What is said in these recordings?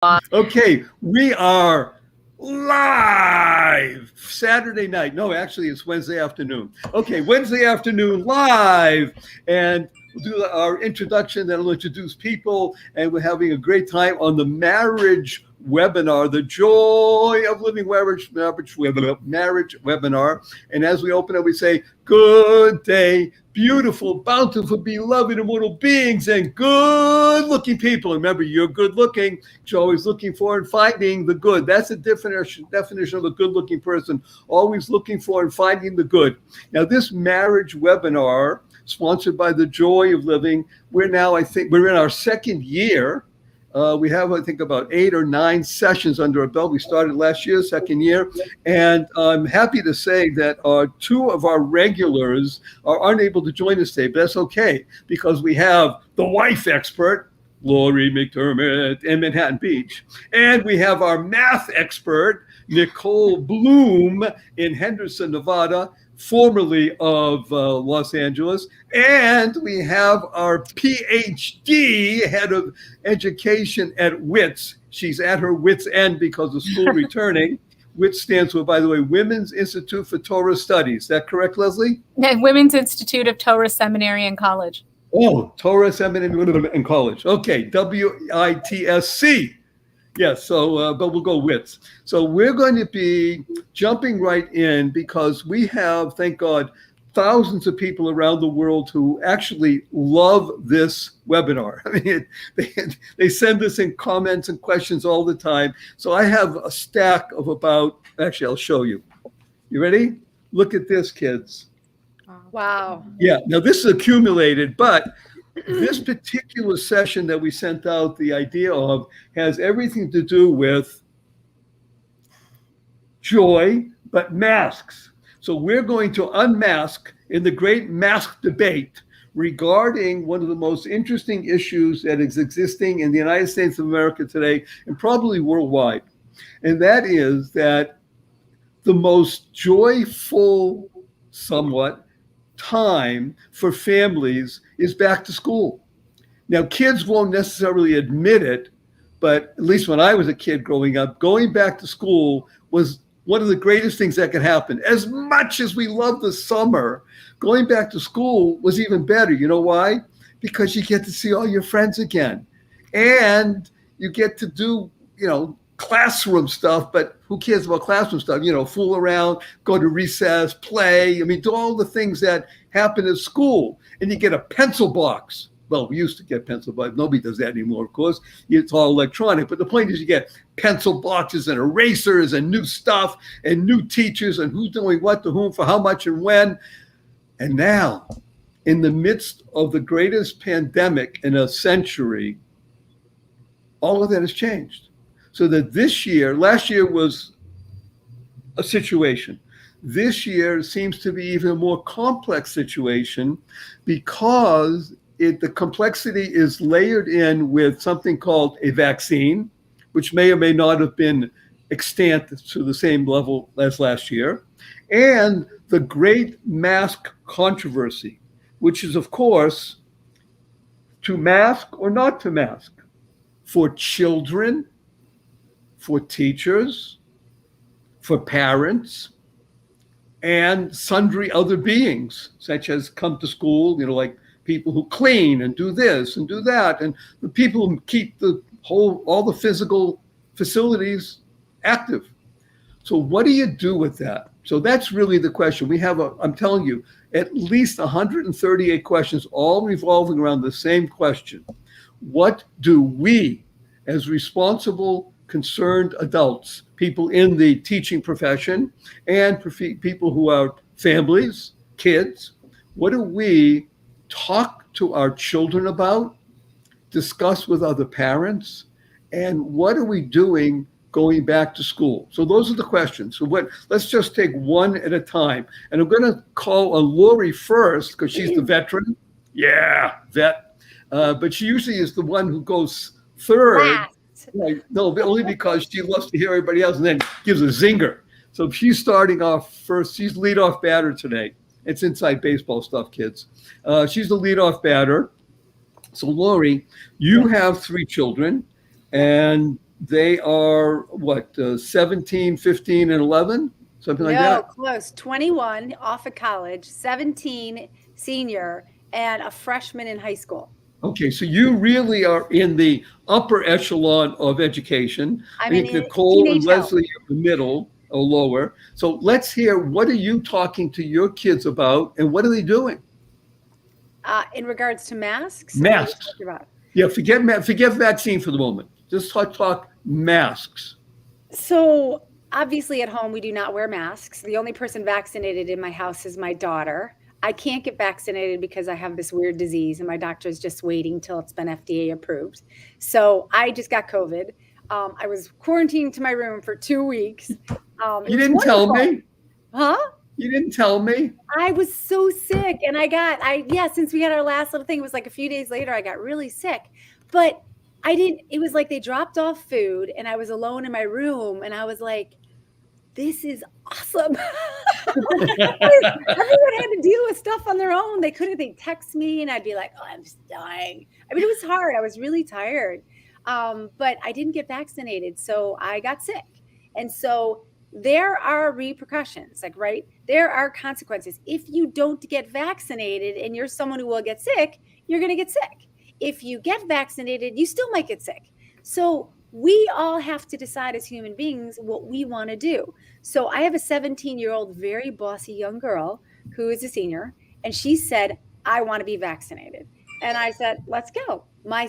Okay, we are live Saturday night. No, actually, it's Wednesday afternoon. Okay, Wednesday afternoon live. And we'll do our introduction, then we'll introduce people. And we're having a great time on the marriage webinar, the Joy of Living Marriage webinar. And as we open it, we say, good day, beautiful, bountiful, beloved, immortal beings, and good-looking people. Remember, you're good-looking. You're always looking for and finding the good. That's the definition of a good-looking person, always looking for and finding the good. Now, this marriage webinar, sponsored by the Joy of Living, we're in our second year. We have, I think, about 8 or 9 sessions under our belt. We started last year, second year. And I'm happy to say that 2 of our regulars are unable to join us today, but that's okay, because we have the wife expert, Lori McDermott in Manhattan Beach. And we have our math expert, Nicole Bloom in Henderson, Nevada, formerly of Los Angeles. And we have our PhD, head of education at WITS. She's at her wits' end because of school returning. WITS stands for, by the way, Women's Institute for Torah Studies. Is that correct, Leslie? Women's Institute of Torah Seminary and College. Oh, Torah Seminary and College. Okay, WITSC. Yes, so, but we'll go WITS. So we're going to be jumping right in because we have, thank God, thousands of people around the world who actually love this webinar. I mean, they send us in comments and questions all the time. So I have a stack of actually, I'll show you. You ready? Look at this, kids. Wow. Yeah, now this is accumulated, but this particular session that we sent out the idea of has everything to do with joy, but masks. So we're going to unmask in the great mask debate regarding one of the most interesting issues that is existing in the United States of America today, and probably worldwide. And that is that the most joyful, somewhat, time for families is back to school. Now, kids won't necessarily admit it, but at least when I was a kid growing up, going back to school was one of the greatest things that could happen. As much as we love the summer, going back to school was even better. You know why? Because you get to see all your friends again. And you get to do, classroom stuff, but who cares about classroom stuff? Fool around, go to recess, play. I mean, do all the things that happen at school. And you get a pencil box. Well, we used to get pencil boxes. Nobody does that anymore, of course. It's all electronic. But the point is you get pencil boxes and erasers and new stuff and new teachers and who's doing what to whom for how much and when. And now, in the midst of the greatest pandemic in a century, all of that has changed. So that last year was a situation. This year seems to be even a more complex situation because the complexity is layered in with something called a vaccine, which may or may not have been extant to the same level as last year, and the great mask controversy, which is, of course, to mask or not to mask for children, for teachers, for parents, and sundry other beings, such as come to school, like people who clean and do this and do that, and the people who keep all the physical facilities active. So what do you do with that? So that's really the question. We have, I'm telling you, at least 138 questions, all revolving around the same question. What do we, as responsible, concerned adults, people in the teaching profession, and people who are families, kids, what do we talk to our children about, discuss with other parents, and what are we doing going back to school? So those are the questions. So let's just take one at a time. And I'm going to call on Lori first because she's the veteran. Yeah, vet. But she usually is the one who goes third. Last. Right. No, only because she loves to hear everybody else and then gives a zinger. So if she's starting off first, she's leadoff batter today. It's inside baseball stuff, kids. She's the leadoff batter. So Lori, you have 3 children, and They are what, 17, 15, and 11? Something like No, that? close. 21 off of college, 17 senior, and a freshman in high school. Okay, so you really are in the upper echelon of education. I I'm think in Nicole and teenage health. Leslie are the middle or lower. So let's hear, what are you talking to your kids about and what are they doing? In regards to masks, or what are you Masks. talking about? Yeah, forget vaccine for the moment. Just talk masks. So obviously at home, we do not wear masks. The only person vaccinated in my house is my daughter. I can't get vaccinated because I have this weird disease and my doctor is just waiting till it's been FDA approved. So I just got COVID. I was quarantined to my room for 2 weeks. You didn't tell me. Huh? You didn't tell me. I was so sick and since we had our last little thing, it was like a few days later, I got really sick, but it was like they dropped off food and I was alone in my room and I was like, this is awesome. Everyone had to deal with stuff on their own. They text me and I'd be like, oh, I'm just dying. I mean, it was hard. I was really tired. But I didn't get vaccinated. So I got sick. And so there are repercussions, right? There are consequences. If you don't get vaccinated and you're someone who will get sick, you're going to get sick. If you get vaccinated, you still might get sick. So we all have to decide as human beings what we want to do. So I have a 17-year-old, very bossy young girl who is a senior, and she said, I want to be vaccinated. And I said, let's go. My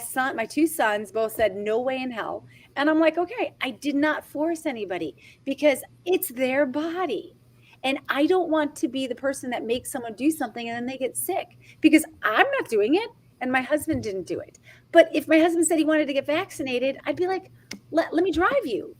two sons both said, no way in hell. And I'm like, okay, I did not force anybody because it's their body. And I don't want to be the person that makes someone do something and then they get sick because I'm not doing it. And my husband didn't do it. But if my husband said he wanted to get vaccinated, I'd be like, let me drive you.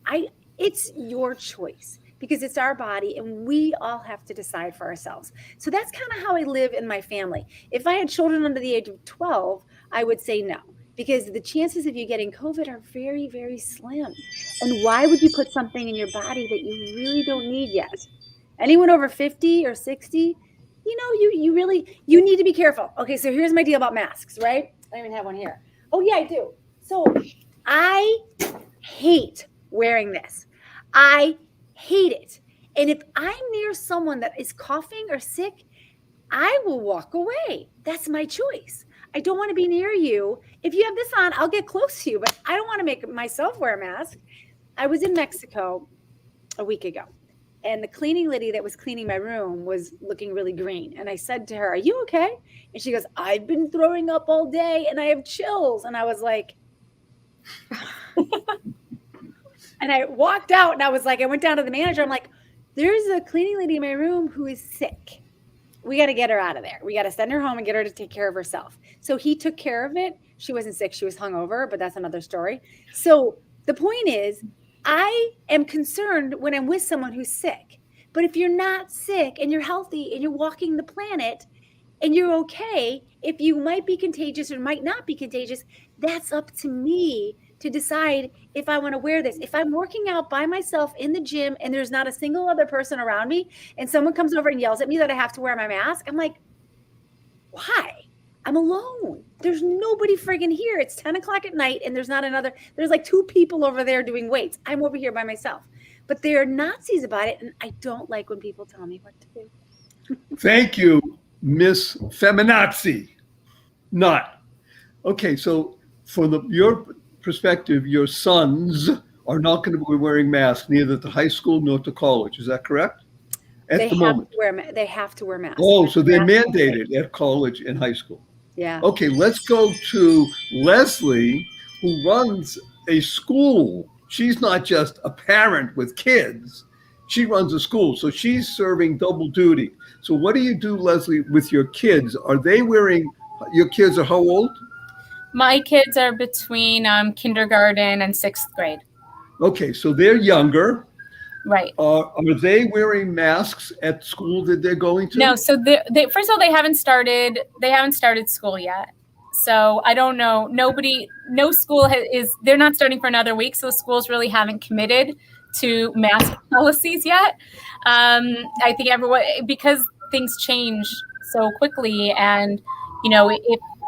It's your choice because it's our body and we all have to decide for ourselves. So that's kind of how I live in my family. If I had children under the age of 12, I would say no, because the chances of you getting COVID are very, very slim. And why would you put something in your body that you really don't need yet? Anyone over 50 or 60, you need to be careful. Okay, so here's my deal about masks, right? I don't even have one here. Oh yeah, I do. So I hate wearing this. I hate it. And if I'm near someone that is coughing or sick, I will walk away. That's my choice. I don't want to be near you. If you have this on, I'll get close to you, but I don't want to make myself wear a mask. I was in Mexico a week ago. And the cleaning lady that was cleaning my room was looking really green. And I said to her, are you okay? And she goes, I've been throwing up all day and I have chills. And I was like, and I walked out and I was like, I went down to the manager. I'm like, there's a cleaning lady in my room who is sick. We got to get her out of there. We got to send her home and get her to take care of herself. So he took care of it. She wasn't sick. She was hungover, but that's another story. So the point is, I am concerned when I'm with someone who's sick. But if you're not sick and you're healthy and you're walking the planet and you're okay, if you might be contagious or might not be contagious, that's up to me to decide if I want to wear this. If I'm working out by myself in the gym and there's not a single other person around me and someone comes over and yells at me that I have to wear my mask, I'm like, why? I'm alone. There's nobody friggin' here. It's 10 o'clock at night and there's like 2 people over there doing weights. I'm over here by myself. But they're Nazis about it. And I don't like when people tell me what to do. Thank you, Miss Feminazi. Not. Okay, so from your perspective, your sons are not going to be wearing masks neither at the high school nor at the college. Is that correct? At the moment. They have to wear masks. Oh, so they're mandated at college and high school. Yeah. Okay, let's go to Leslie, who runs a school. She's not just a parent with kids. She runs a school, so she's serving double duty. So what do you do, Leslie, with your kids? Are they wearing, your kids are how old? My kids are between kindergarten and 6th grade. Okay, so they're younger. Right. Are they wearing masks at school that they're going to? No. So they first of all, they haven't started school yet. So I don't know. No school they're not starting for another week. So schools really haven't committed to mask policies yet. I think everyone, because things change so quickly, and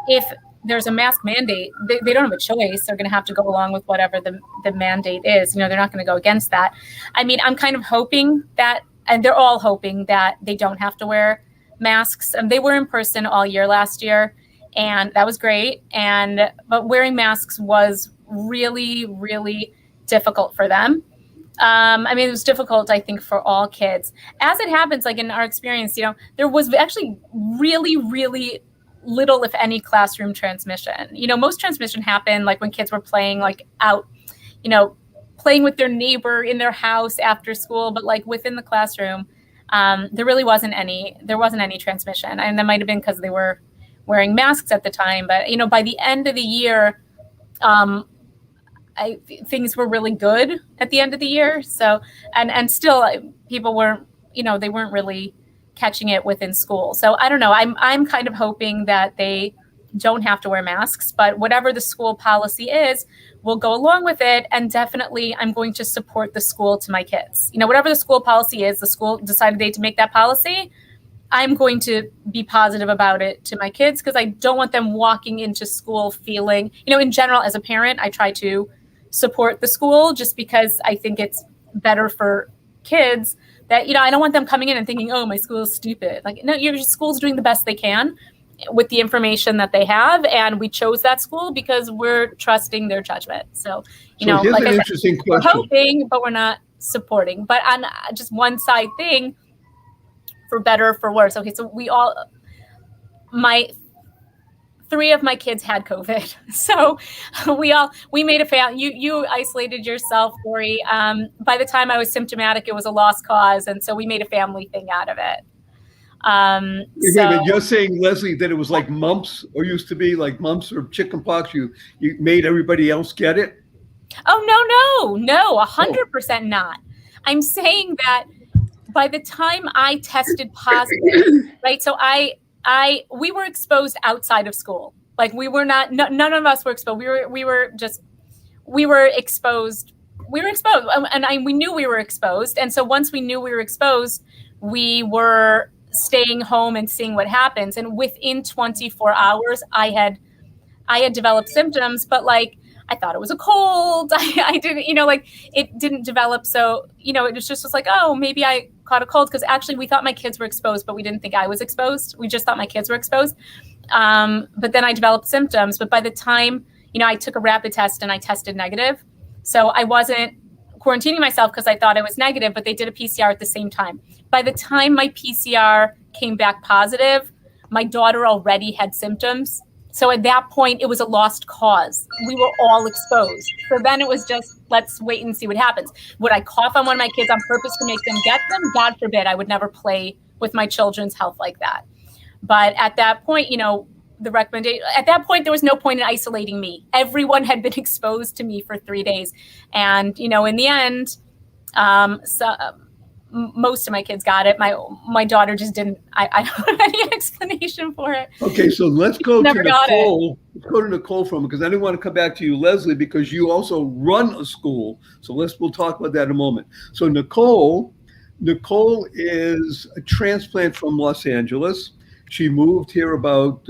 if there's a mask mandate, they don't have a choice. They're going to have to go along with whatever the mandate is. You know, they're not going to go against that. I mean, I'm kind of hoping that, and they're all hoping that they don't have to wear masks. And they were in person all year last year, and that was great. But wearing masks was really, really difficult for them. I mean, it was difficult, I think, for all kids. As it happens, like in our experience, you know, there was actually really, really little, if any, classroom transmission. You know, most transmission happened like when kids were playing like out, you know, playing with their neighbor in their house after school, but like within the classroom, there really wasn't any transmission. And that might've been because they were wearing masks at the time. But, you know, by the end of the year, things were really good at the end of the year. So, and still people weren't, you know, they weren't really catching it within school. So I don't know. I'm kind of hoping that they don't have to wear masks, but whatever the school policy is, we'll go along with it. And definitely I'm going to support the school to my kids. You know, whatever the school policy is, the school decided they to make that policy. I'm going to be positive about it to my kids because I don't want them walking into school feeling, you know, in general, as a parent, I try to support the school just because I think it's better for kids that, you know, I don't want them coming in and thinking, oh, my school is stupid. Like, no, your school's doing the best they can with the information that they have. And we chose that school because we're trusting their judgment. So, you know, here's like an I said, interesting we're question. hoping, but we're not supporting. But on just one side thing, for better or for worse. Okay, so three of my kids had COVID. So we made a family. You isolated yourself, Lori. By the time I was symptomatic, it was a lost cause. And so we made a family thing out of it. Wait a minute, you're saying, Leslie, that it was like mumps, or used to be like mumps or chickenpox. You made everybody else get it? Oh, no, 100% not. I'm saying that by the time I tested positive, right? So we were exposed outside of school. Like we were not, none of us were exposed. We were exposed. We knew we were exposed. And so once we knew we were exposed, we were staying home and seeing what happens. And within 24 hours, I had developed symptoms, but like, I thought it was a cold. I didn't, you know, like it didn't develop. So, you know, it was like, oh, maybe I caught a cold. Cause actually we thought my kids were exposed, but we didn't think I was exposed. We just thought my kids were exposed. But then I developed symptoms. But by the time, you know, I took a rapid test and I tested negative. So I wasn't quarantining myself because I thought I was negative, but they did a PCR at the same time. By the time my PCR came back positive, my daughter already had symptoms. So at that point, it was a lost cause. We were all exposed. So then it was just, let's wait and see what happens. Would I cough on one of my kids on purpose to make them get them? God forbid, I would never play with my children's health like that. But at that point, you know, at that point, there was no point in isolating me. Everyone had been exposed to me for 3 days. And, you know, in the end, most of my kids got it. My daughter just didn't. I don't have any explanation for it. Okay, so let's go to Nicole. Let's go to Nicole because I didn't want to come back to you, Leslie, because you also run a school. So we'll talk about that in a moment. So Nicole is a transplant from Los Angeles. She moved here about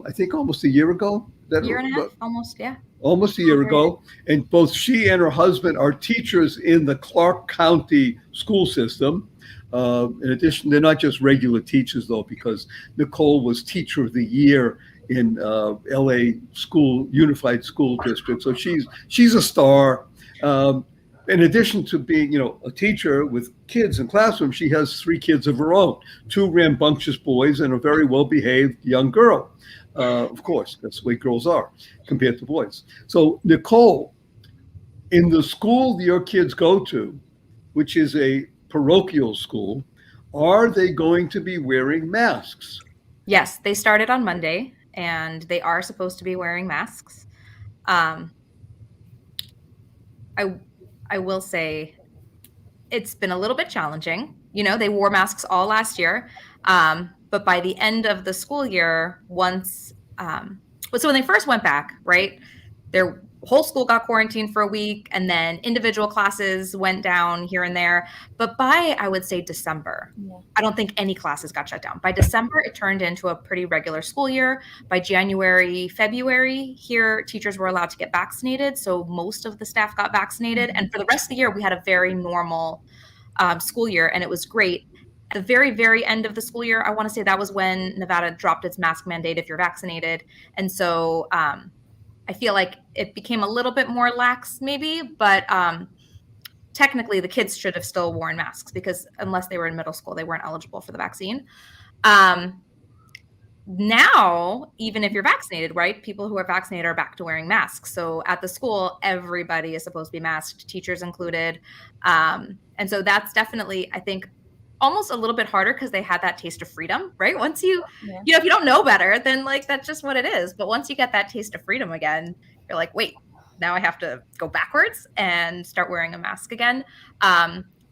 I think almost a year ago. Year and a half, almost, yeah. Almost a year ago. And both she and her husband are teachers in the Clark County school system. In addition, they're not just regular teachers, though, because Nicole was Teacher of the Year in LA Unified School District. So she's a star. In addition to being, you know, a teacher with kids in classroom, she has 3 kids of her own, 2 rambunctious boys and a very well-behaved young girl. Of course, that's the way girls are compared to boys. So, Nicole, in the school your kids go to, which is a parochial school, are they going to be wearing masks? Yes, they started on Monday, and they are supposed to be wearing masks. I will say it's been a little bit challenging. You know, they wore masks all last year. But by the end of the school year, so when they first went back, right, whole school got quarantined for a week, and then individual classes went down here and there. But by, I would say, December, I don't think any classes got shut down. By December, it turned into a pretty regular school year. By January, February, here, teachers were allowed to get vaccinated. So most of the staff got vaccinated. And for the rest of the year, we had a very normal school year, and it was great. At the very, very end of the school year, I want to say that was when Nevada dropped its mask mandate if you're vaccinated. And so I feel like it became a little bit more lax maybe, but technically the kids should have still worn masks because unless they were in middle school, they weren't eligible for the vaccine. Now, even if you're vaccinated, right, people who are vaccinated are back to wearing masks. So at the school, everybody is supposed to be masked, teachers included. And so that's definitely, I think, almost a little bit harder because they had that taste of freedom, right? Once you know, if you don't know better, then like that's just what it is. But once you get that taste of freedom again, you're like, wait, now I have to go backwards and start wearing a mask again.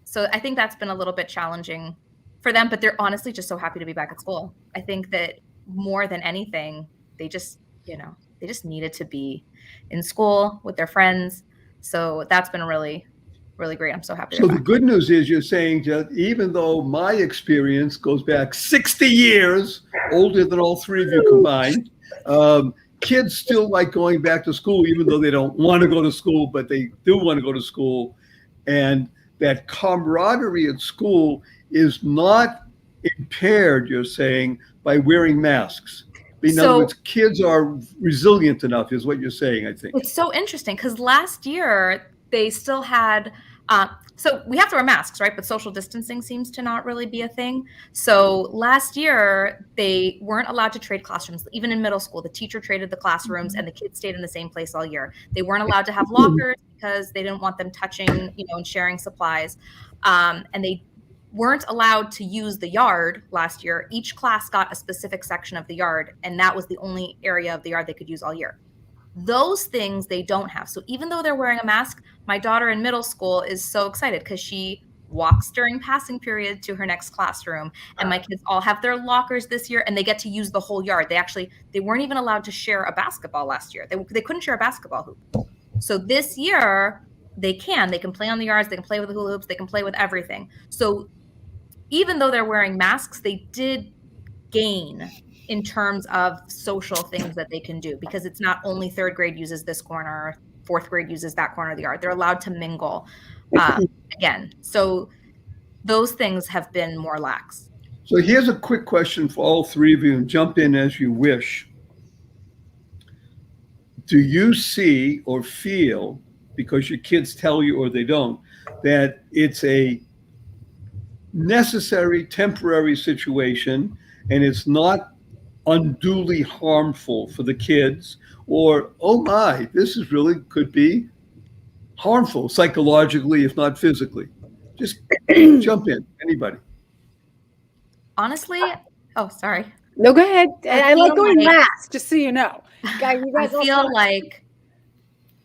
So I think that's been a little bit challenging for them, but they're honestly just so happy to be back at school. I think that more than anything, they just, you know, they just needed to be in school with their friends. So that's been really great. I'm so happy. So the good news is you're saying that even though my experience goes back 60 years, older than all three of you combined, kids still like going back to school, even though they don't want to go to school, but they do want to go to school. And that camaraderie at school is not impaired, you're saying, by wearing masks. In other words, kids are resilient enough is what you're saying, I think. It's so interesting because last year they still had, so we have to wear masks, right? But social distancing seems to not really be a thing. So last year they weren't allowed to trade classrooms. Even in middle school, the teacher traded the classrooms and the kids stayed in the same place all year. They weren't allowed to have lockers because they didn't want them touching, you know, and sharing supplies. And they weren't allowed to use the yard last year. Each class got a specific section of the yard, and that was the only area of the yard they could use all year. Those things they don't have. So even though they're wearing a mask, my daughter in middle school is so excited because she walks during passing period to her next classroom. And my kids all have their lockers this year and they get to use the whole yard. They weren't even allowed to share a basketball last year. They couldn't share a basketball hoop. So this year they can play on the yards, they can play with the hula hoops, they can play with everything. So even though they're wearing masks, they did gain in terms of social things that they can do, because it's not only third grade uses this corner, fourth grade uses that corner of the yard. They're allowed to mingle again. So those things have been more lax. So here's a quick question for all three of you, and jump in as you wish. Do you see or feel, because your kids tell you or they don't, that it's a necessary temporary situation and it's not unduly harmful for the kids, or oh my, this is really could be harmful psychologically if not physically? Just jump in, anybody. Honestly, oh sorry, no, go ahead. I like going last, just so you know. Guys, you guys I feel like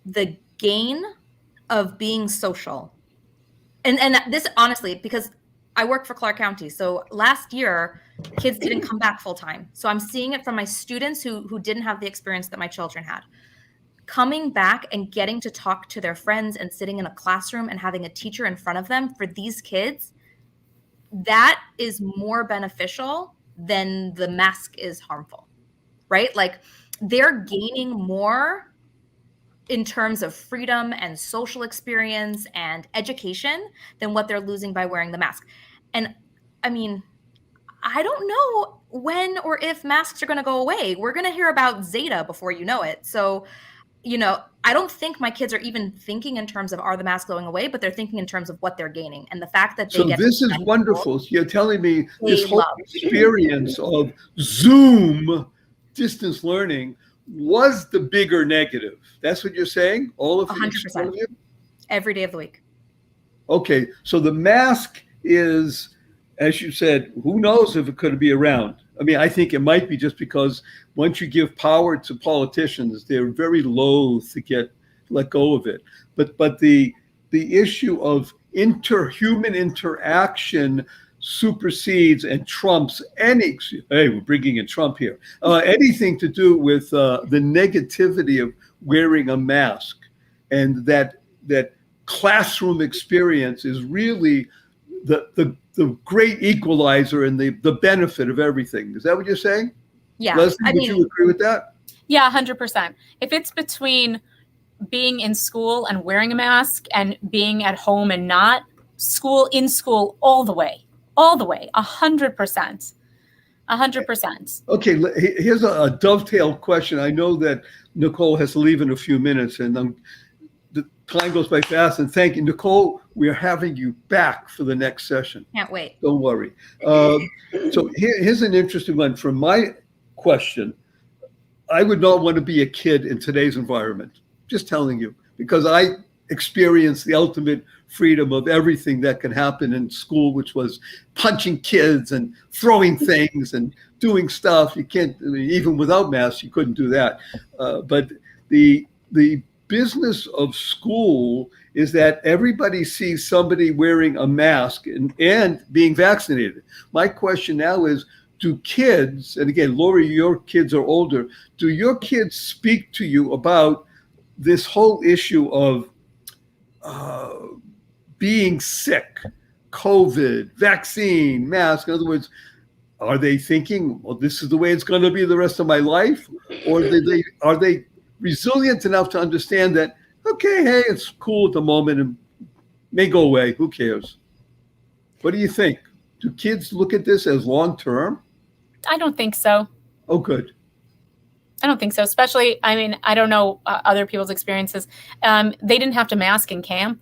the gain of being social, and this honestly, because I work for Clark County. So last year, kids didn't come back full time. So I'm seeing it from my students who didn't have the experience that my children had. Coming back and getting to talk to their friends and sitting in a classroom and having a teacher in front of them, for these kids, that is more beneficial than the mask is harmful, right? Like they're gaining more in terms of freedom and social experience and education than what they're losing by wearing the mask. And I mean, I don't know when or if masks are going to go away. We're going to hear about Zeta before you know it. So, you know, I don't think my kids are even thinking in terms of are the masks going away, but they're thinking in terms of what they're gaining and the fact that they so get. So this is wonderful. So you're telling me this whole experience of Zoom distance learning was the bigger negative. That's what you're saying? All of 100%. Every day of the week. Okay, so the mask is, as you said, who knows if it could be around. I mean, I think it might be just because once you give power to politicians, they're very loath to let go of it. But the issue of human interaction supersedes and trumps any, hey, we're bringing in Trump here, anything to do with the negativity of wearing a mask. and that classroom experience is really the great equalizer and the benefit of everything. Is that what you're saying? Yeah. Leslie, I would mean, you agree with that? Yeah, 100%. If it's between being in school and wearing a mask and being at home and not, in school, all the way, 100%. 100%. Okay, here's a dovetail question. I know that Nicole has to leave in a few minutes, and the time goes by fast. And thank you, Nicole. We are having you back for the next session. can't wait. Don't worry. So here's an interesting one. From my question, I would not want to be a kid in today's environment. Just telling you, because I experienced the ultimate freedom of everything that can happen in school, which was punching kids and throwing things and doing stuff. You can't, I mean, even without masks, you couldn't do that. But the business of school is that everybody sees somebody wearing a mask and being vaccinated. My question now is, do kids, and again, Lori, your kids are older, do your kids speak to you about this whole issue of being sick, COVID, vaccine, mask? In other words, are they thinking, well, this is the way it's going to be the rest of my life? Or are they resilient enough to understand that, okay, hey, it's cool at the moment and may go away. Who cares? What do you think? Do kids look at this as long-term? I don't think so. Oh, good. I don't think so. Especially, I mean, I don't know other people's experiences. They didn't have to mask in camp.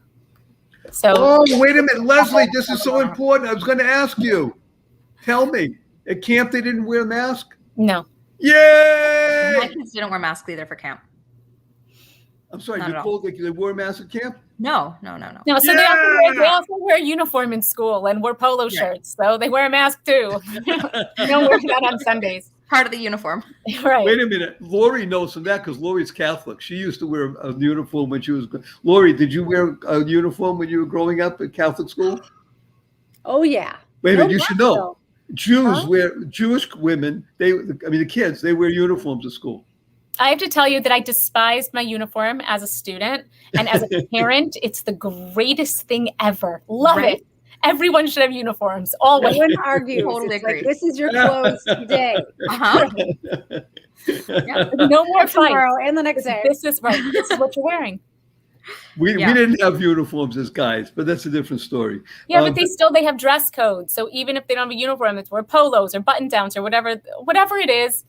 So. Oh, wait a minute, Leslie, this is so important. I was going to ask you. Tell me, at camp they didn't wear a mask? No. Yay! My kids didn't wear masks either for camp. I'm sorry, Not at Nicole, they wore a mask at camp? No. No, so they also wear a uniform in school and wear polo shirts. So they wear a mask too. They don't wear that on Sundays. Part of the uniform. Right. Wait a minute. Lori knows from that because Lori's Catholic. She used to wear a uniform when she was. Lori, did you wear a uniform when you were growing up at Catholic school? Oh yeah. Wait a minute, you should know. So. Jewish women, the kids, they wear uniforms at school. I have to tell you that I despised my uniform as a student, and as a parent, it's the greatest thing ever. Love it. Everyone should have uniforms, always. No one argues. Totally it's agree. like, this is your clothes today. Uh-huh. Yeah. No more Tomorrow fights. and the next day. This is right. This is what you're wearing. We didn't have uniforms as guys, but that's a different story. Yeah, but they have dress codes. So even if they don't have a uniform, it's wear polos or button downs or whatever it is,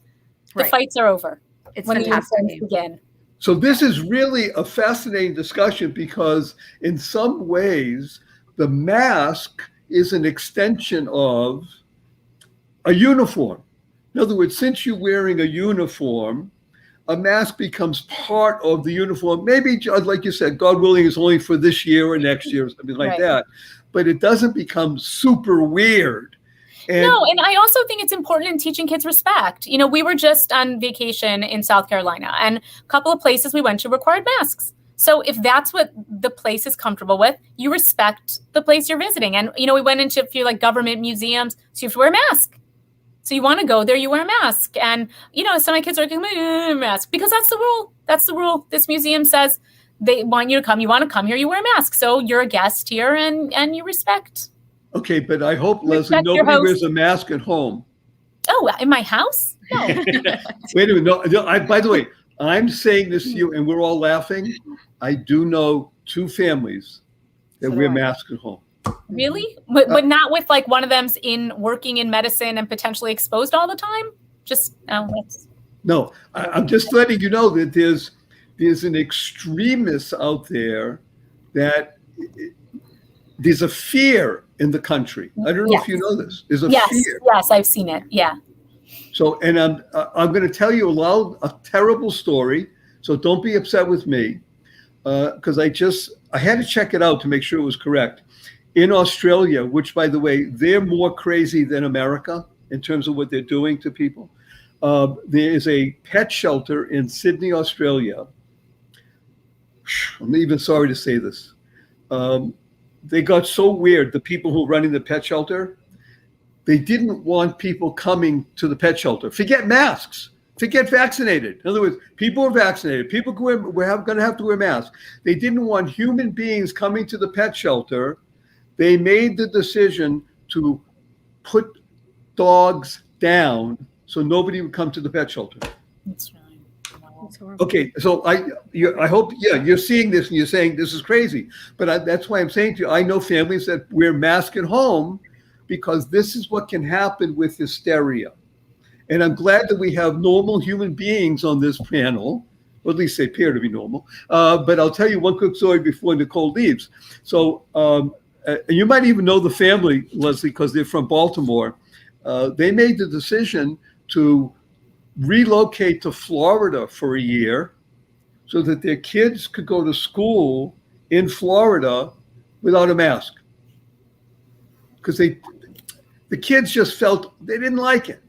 the fights are over. It's when fantastic. the uniforms begin. So this is really a fascinating discussion because in some ways, the mask is an extension of a uniform. In other words, since you're wearing a uniform, a mask becomes part of the uniform. Maybe, like you said, God willing, it's only for this year or next year or something like that. But it doesn't become super weird. No, and I also think it's important in teaching kids respect. You know, we were just on vacation in South Carolina, and a couple of places we went to required masks. So if that's what the place is comfortable with, you respect the place you're visiting. And, you know, we went into a few like government museums, so you have to wear a mask. So you want to go there, you wear a mask. And, you know, some of my kids are like, mask, because that's the rule. That's the rule. This museum says they want you to come. You want to come here, you wear a mask. So you're a guest here and you respect. Okay, but I hope, Leslie, nobody wears a mask at home. Oh, in my house? No. Wait a minute. No, by the way, I'm saying this to you, and we're all laughing. I do know 2 families that wear masks at home. Really? But not with like one of them's working in medicine and potentially exposed all the time? Just, No, I'm just letting you know that there's an extremist out there that there's a fear in the country. I don't know if you know this. There's a fear. Yes, I've seen it. Yeah. So, and I'm going to tell you a terrible story. So don't be upset with me, because I had to check it out to make sure it was correct. In Australia, which by the way, they're more crazy than America in terms of what they're doing to people. There is a pet shelter in Sydney, Australia. I'm even sorry to say this. They got so weird, the people who are running the pet shelter, they didn't want people coming to the pet shelter. Forget masks. to get vaccinated. In other words, people are vaccinated. People we're going to have to wear masks. They didn't want human beings coming to the pet shelter. They made the decision to put dogs down so nobody would come to the pet shelter. That's right. That's horrible. Okay, so I hope, you're seeing this and you're saying this is crazy. But that's why I'm saying to you, I know families that wear masks at home because this is what can happen with hysteria. And I'm glad that we have normal human beings on this panel, or at least they appear to be normal. But I'll tell you one quick story before Nicole leaves. So you might even know the family, Leslie, because they're from Baltimore. They made the decision to relocate to Florida for a year so that their kids could go to school in Florida without a mask. Because the kids just felt they didn't like it.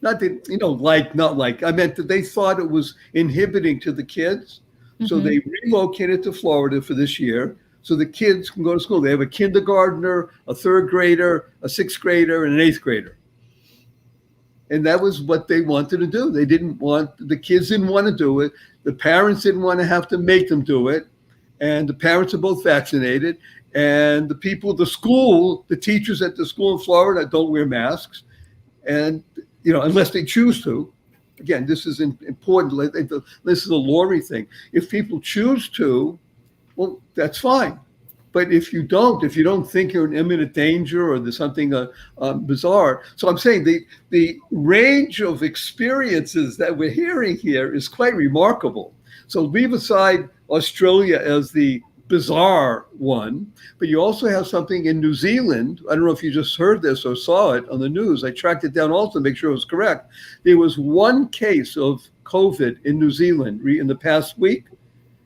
Not that, not like. I meant that they thought it was inhibiting to the kids. Mm-hmm. So they relocated to Florida for this year so the kids can go to school. They have a kindergartner, a third grader, a sixth grader, and an eighth grader. And that was what they wanted to do. The kids didn't want to do it. The parents didn't want to have to make them do it. And the parents are both vaccinated. And the teachers at the school in Florida don't wear masks. And, unless they choose to. Again, this is important. This is a Lori thing. If people choose to, well, that's fine. But if you don't think you're in imminent danger or there's something bizarre. So I'm saying the range of experiences that we're hearing here is quite remarkable. So leave aside Australia as the bizarre one, but you also have something in New Zealand. I don't know if you just heard this or saw it on the news. I tracked it down also to make sure it was correct. There was one case of COVID in New Zealand in the past week,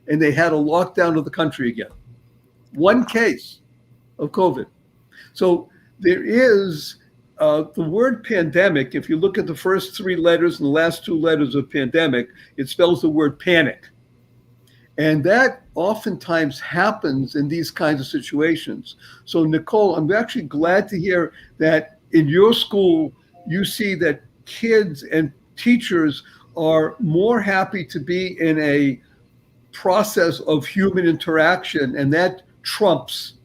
and they had a lockdown of the country again. One case of COVID. So there is the word pandemic. If you look at the first three letters and the last two letters of pandemic, it spells the word panic. And that oftentimes happens in these kinds of situations. So Nicole, I'm actually glad to hear that in your school, you see that kids and teachers are more happy to be in a process of human interaction, and that trumps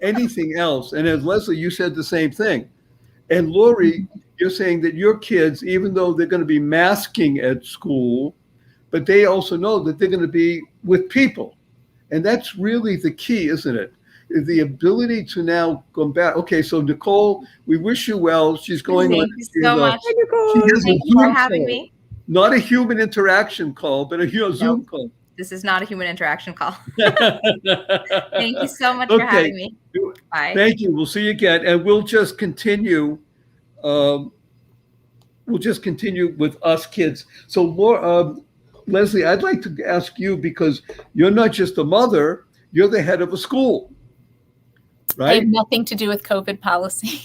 anything else. And as Leslie, you said the same thing. And Lori, you're saying that your kids, even though they're going to be masking at school, but they also know that they're going to be with people. And that's really the key, isn't it? The ability to now go back. Okay, so Nicole, we wish you well. She's going Thank you so much. Thank you for having me. Not a human interaction call, but a Zoom call. This is not a human interaction call. Thank you so much for having me. Bye. Thank you. We'll see you again. And we'll just continue. With us kids. So Leslie, I'd like to ask you, because you're not just a mother, you're the head of a school, right? I have nothing to do with COVID policy.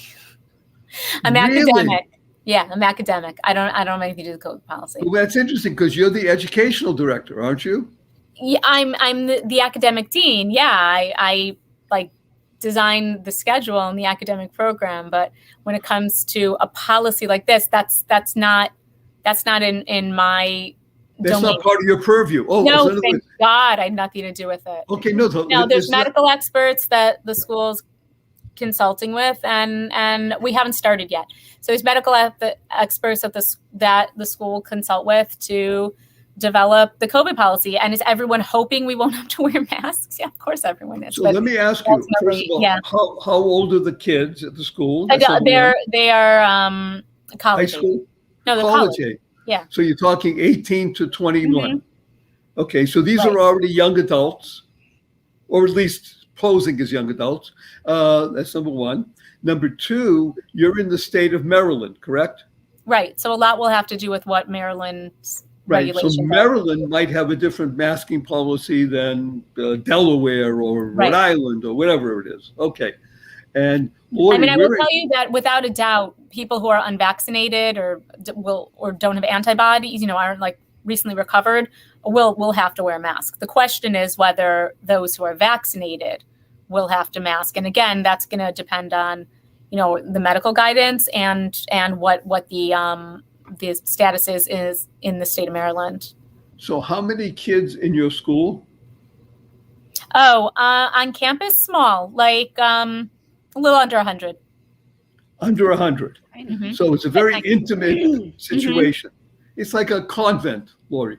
I'm Really? academic. Yeah, I'm academic. I don't have anything to do with COVID policy. Well, that's interesting because you're the educational director, aren't you? Yeah, I'm the academic dean. Yeah, I like design the schedule and the academic program. But when it comes to a policy like this, that's not in my That's domain. not part of your purview. Oh, no, so thank God, I had nothing to do with it. Okay, no. There's medical experts that the school's consulting with, and we haven't started yet. So there's medical experts that the school will consult with to develop the COVID policy. And is everyone hoping we won't have to wear masks? Yeah, of course everyone is. So let me ask you, first of all, yeah. how old are the kids at the school? They are college. High school? No, they're college college. age. Yeah. So you're talking 18 to 21. Mm-hmm. Okay, so these are already young adults, or at least posing as young adults. That's number one. Number two, you're in the state of Maryland, correct? Right. So a lot will have to do with what Maryland's right. regulations So Maryland might have a different masking policy than Delaware or Rhode Island or whatever it is. Okay. And Lori, I will tell you that without a doubt, people who are unvaccinated or don't have antibodies, aren't like recently recovered, will have to wear a mask. The question is whether those who are vaccinated will have to mask. And again, that's going to depend on, the medical guidance and what the status is in the state of Maryland. So how many kids in your school? Oh, on campus, small, like a little under 100. Under 100. Mm-hmm. So it's a very intimate situation. It's like a convent, Lori.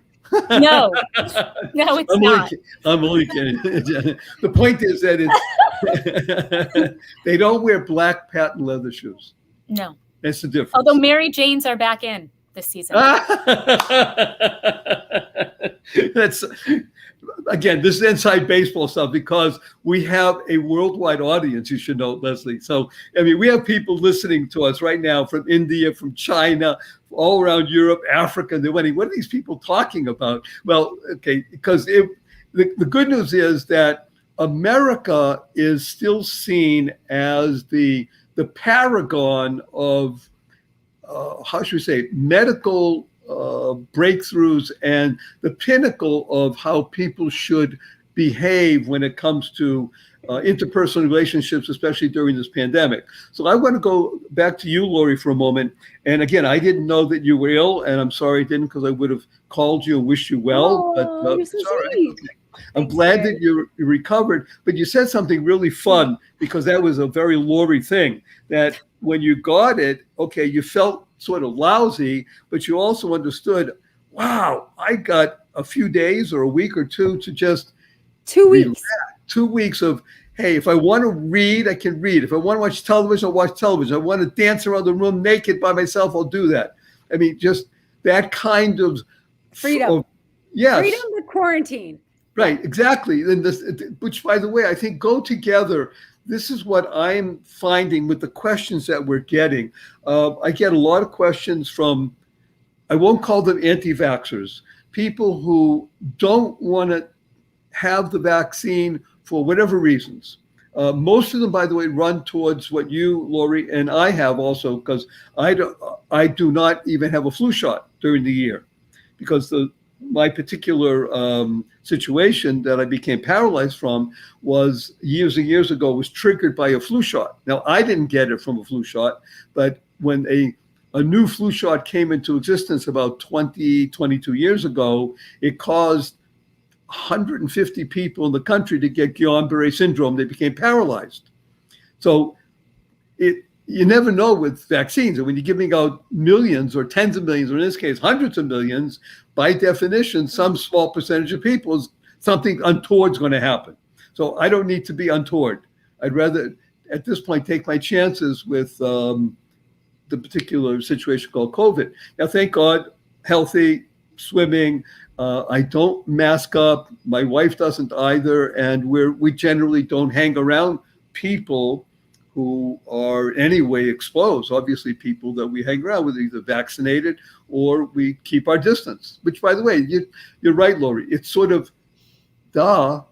No, it's not. I'm only kidding. The point is that it's they don't wear black patent leather shoes. No. That's the difference. Although Mary Janes are back in this season. That's, again, this is inside baseball stuff because we have a worldwide audience, you should know, Leslie. So, I mean, we have people listening to us right now from India, from China, all around Europe, Africa. They're wondering, what are these people talking about? Well, okay, because the good news is that America is still seen as the paragon of, how should we say, medical breakthroughs and the pinnacle of how people should behave when it comes to interpersonal relationships, especially during this pandemic. So I want to go back to you, Lori, for a moment. And again, I didn't know that you were ill, and I'm sorry I didn't, because I would have called you and wished you well. But you're so it's all right. sweet. Okay. I'm glad that you recovered, but you said something really fun, because that was a very Lori thing, that when you got it, okay, you felt sort of lousy, but you also understood, wow, I got a few days or a week or two to just 2 weeks. relax. 2 weeks of, hey, if I want to read, I can read. If I want to watch television, I'll watch television. I want to dance around the room naked by myself, I'll do that. I mean, just that kind of Freedom. Yes. Freedom to quarantine. Right, exactly. And this, which, by the way, I think go together. This is what I'm finding with the questions that we're getting. I get a lot of questions from, I won't call them anti-vaxxers, people who don't want to have the vaccine for whatever reasons. Most of them, by the way, run towards what you, Lori, and I have also, because I do not even have a flu shot during the year, because my particular situation that I became paralyzed from was years and years ago, was triggered by a flu shot. Now, I didn't get it from a flu shot, but when a new flu shot came into existence about 22 years ago, it caused 150 people in the country to get Guillain-Barré syndrome. They became paralyzed. So you never know with vaccines. And when you're giving out millions or tens of millions, or in this case, hundreds of millions, by definition, some small percentage of people, something untoward is going to happen. So I don't need to be untoward. I'd rather, at this point, take my chances with the particular situation called COVID. Now, thank God, healthy, swimming. I don't mask up. My wife doesn't either. And we generally don't hang around people who are in any way exposed. Obviously, people that we hang around with, either vaccinated or we keep our distance, which, by the way, you're right, Lori. It's sort of the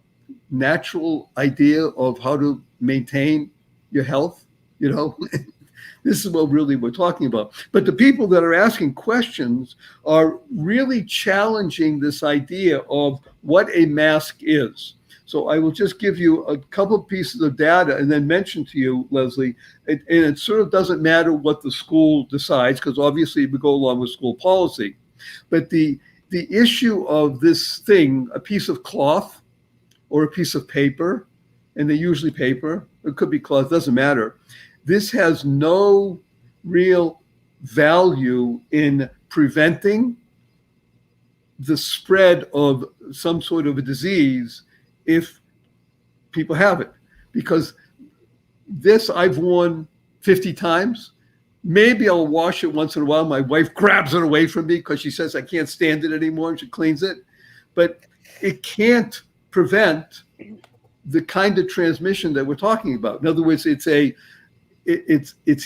natural idea of how to maintain your health, you know. This is what really we're talking about. But the people that are asking questions are really challenging this idea of what a mask is. So I will just give you a couple of pieces of data and then mention to you, Leslie, and it sort of doesn't matter what the school decides, because obviously we go along with school policy. But the issue of this thing, a piece of cloth or a piece of paper, and they're usually paper, it could be cloth, doesn't matter. This has no real value in preventing the spread of some sort of a disease if people have it. Because this I've worn 50 times. Maybe I'll wash it once in a while. My wife grabs it away from me because she says I can't stand it anymore, and she cleans it. But it can't prevent the kind of transmission that we're talking about. In other words, it's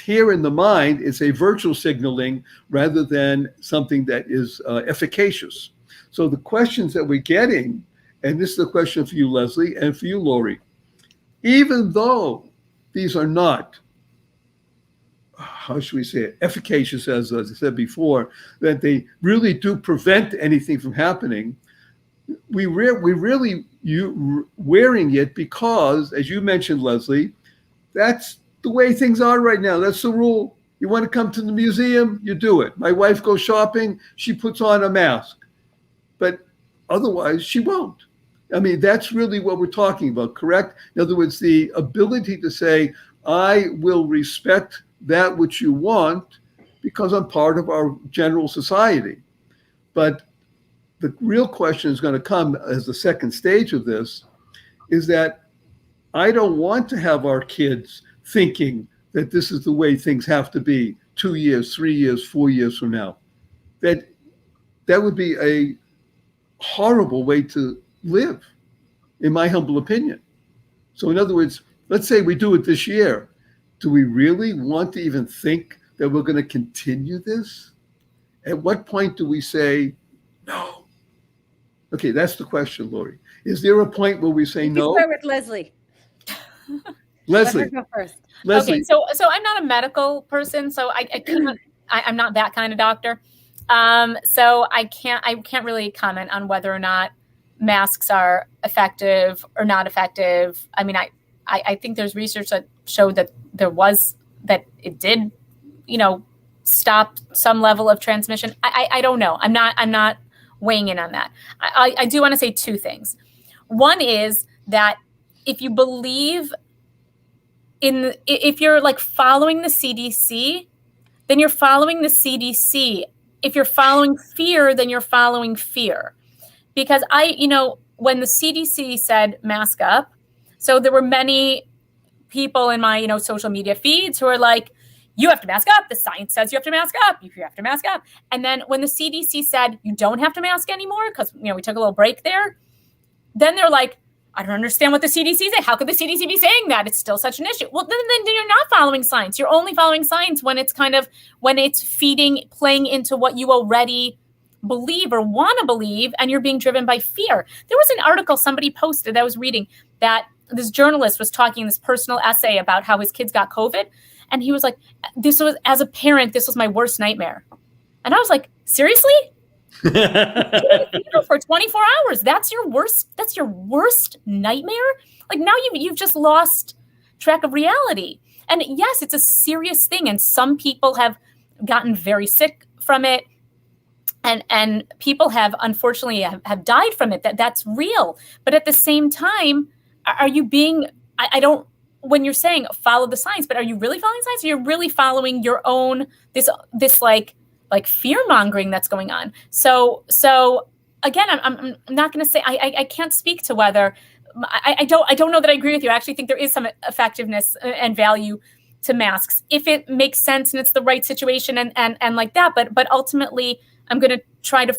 here in the mind. It's a virtual signaling rather than something that is efficacious. So the questions that we're getting, and this is a question for you, Leslie, and for you, Lori, even though these are not, how should we say it, efficacious, as I said before, that they really do prevent anything from happening, we really wearing it because, as you mentioned, Leslie, that's the way things are right now. That's the rule. You want to come to the museum, you do it. My wife goes shopping, she puts on a mask. But otherwise, she won't. I mean, that's really what we're talking about, correct? In other words, the ability to say, I will respect that which you want because I'm part of our general society. But the real question is going to come as the second stage of this, is that I don't want to have our kids thinking that this is the way things have to be 2 years, 3 years, 4 years from now. That would be a horrible way to live, in my humble opinion. So in other words, let's say we do it this year. Do we really want to even think that we're going to continue this? At what point do we say no? Okay, that's the question, Lori. Is there a point where we say no? Start with Leslie. Leslie, Let her go first. Leslie. Okay, so I'm not a medical person, so I'm not that kind of doctor. So I can't really comment on whether or not masks are effective or not effective. I mean, I think there's research that showed that it did, stop some level of transmission. I don't know. I'm not weighing in on that. I do want to say two things. One is that if you believe if you're like following the CDC, then you're following the CDC. If you're following fear, then you're following fear. Because when the CDC said mask up, so there were many people in my, social media feeds who are like, you have to mask up. The science says you have to mask up. You have to mask up. And then when the CDC said you don't have to mask anymore, because, we took a little break there, then they're like, I don't understand what the CDC say. How could the CDC be saying that? It's still such an issue. Well, then you're not following science. You're only following science when it's playing into what you already believe or want to believe, and you're being driven by fear. There was an article somebody posted that I was reading that this journalist was talking this personal essay about how his kids got COVID. And he was like, as a parent, this was my worst nightmare. And I was like, seriously? For 24 hours, that's your worst nightmare? Like now you've just lost track of reality. And yes, it's a serious thing. And some people have gotten very sick from it. And people have unfortunately have died from it. That's real. But at the same time, are you being, when you're saying follow the science, but are you really following science? Or you're really following your own, this like fear mongering that's going on. So again, I'm not going to say, I can't speak to whether, I don't know that I agree with you. I actually think there is some effectiveness and value to masks if it makes sense and it's the right situation and like that. But ultimately, I'm going to try to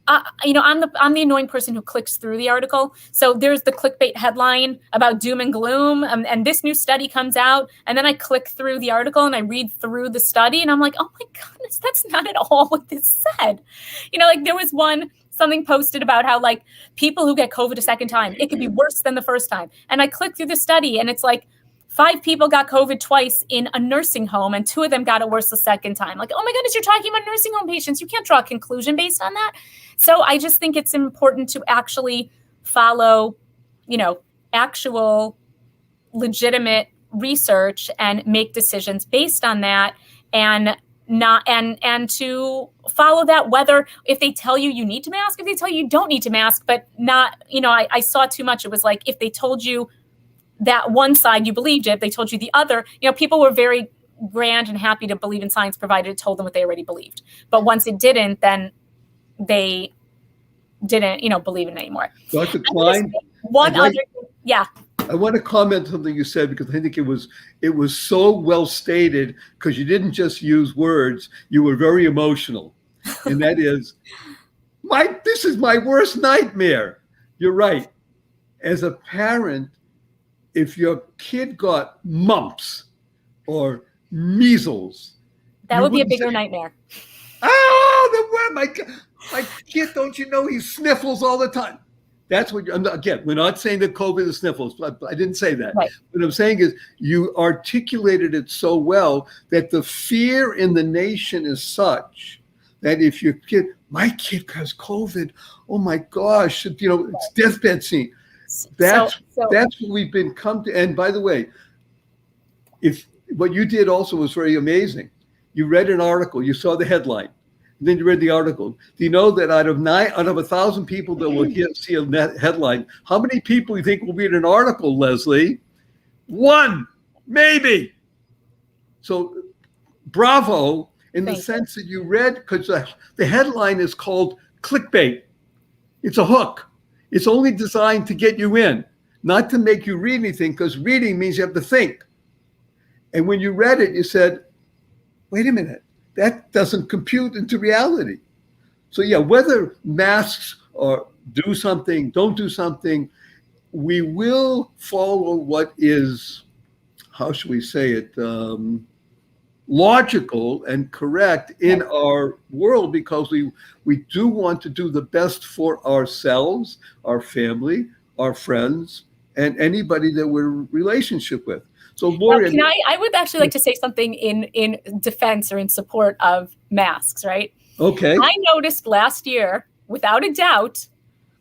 I'm the annoying person who clicks through the article. So there's the clickbait headline about doom and gloom, and this new study comes out, and then I click through the article and I read through the study, and I'm like, oh my goodness, that's not at all what this said. There was something posted about how like people who get COVID a second time, it could be worse than the first time. And I click through the study, and it's like 5 people got COVID twice in a nursing home, and 2 of them got it worse the second time. Like, oh my goodness, you're talking about nursing home patients. You can't draw a conclusion based on that. So I just think it's important to actually follow, actual legitimate research and make decisions based on that, and to follow that, whether if they tell you need to mask, if they tell you don't need to mask, but not, I saw too much. It was like, if they told you that one side, you believed it. They told you the other. People were very grand and happy to believe in science, provided it told them what they already believed. But once it didn't, then they didn't, believe in it anymore. Dr. Klein, yeah. I want to comment on something you said, because I think it was so well stated, because you didn't just use words, you were very emotional. And that is, this is my worst nightmare. You're right. As a parent, if your kid got mumps or measles, that would be a bigger nightmare. Oh, my kid, don't you know he sniffles all the time? That's what, again, we're not saying that COVID is sniffles. I didn't say that. Right. What I'm saying is you articulated it so well that the fear in the nation is such that if your kid, my kid has COVID, oh my gosh, it's deathbed scene. That's what we've been come to. And by the way, if what you did also was very amazing. You read an article, you saw the headline, and then you read the article. Do you know that out of 1,000 people that will see a headline, how many people you think will read an article, Leslie? One, maybe. So bravo, in the sense that you read, because the headline is called clickbait. It's a hook. It's only designed to get you in, not to make you read anything, because reading means you have to think. And when you read it, you said, wait a minute, that doesn't compute into reality. So yeah, whether masks or do something, don't do something, we will follow what is, how should we say it, logical and correct in our world, because we do want to do the best for ourselves, our family, our friends, and anybody that we're in relationship with. So Lori, I would actually like to say something in defense or in support of masks, right? Okay. I noticed last year, without a doubt,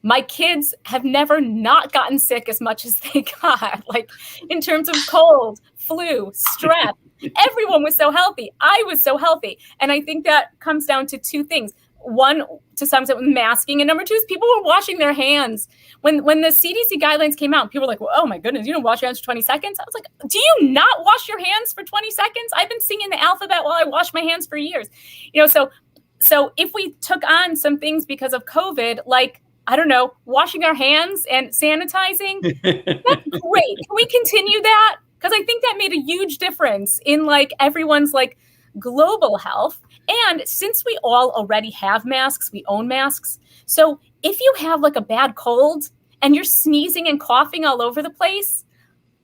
my kids have never not gotten sick as much as they got, like in terms of cold, flu, strep. Everyone was so healthy. I was so healthy. And I think that comes down to two things. One, to some extent, with masking. And number two is people were washing their hands. When the CDC guidelines came out, people were like, well, oh my goodness, you don't wash your hands for 20 seconds? I was like, do you not wash your hands for 20 seconds? I've been singing the alphabet while I wash my hands for years. So if we took on some things because of COVID, like, I don't know, washing our hands and sanitizing, that's great. Can we continue that? Because I think that made a huge difference in like everyone's like global health. And since we all already have masks, we own masks. So if you have like a bad cold and you're sneezing and coughing all over the place,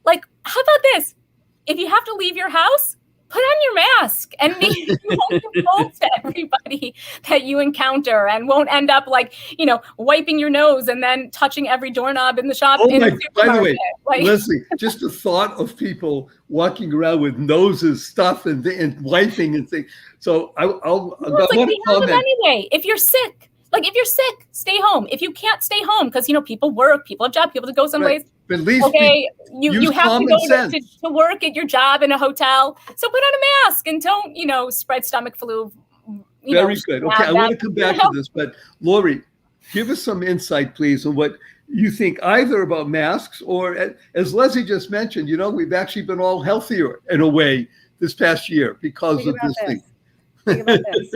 like, how about this? If you have to leave your house, put on your mask and maybe you won't give colds to everybody that you encounter and won't end up like, wiping your nose and then touching every doorknob in the shop. Oh my, by the way, Leslie, just the thought of people walking around with noses stuffed and wiping and things. So I'll want to comment. Anyway, if you're sick, stay home. If you can't stay home, because, people work, people have jobs, people to go someplace. Right. But at least you have to go to work at your job in a hotel. So put on a mask and don't, spread stomach flu. Very good. Okay, I want to come back to this, but Lori, give us some insight, please, on what you think either about masks or, as Leslie just mentioned, we've actually been all healthier in a way this past year because of this thing. Think about this.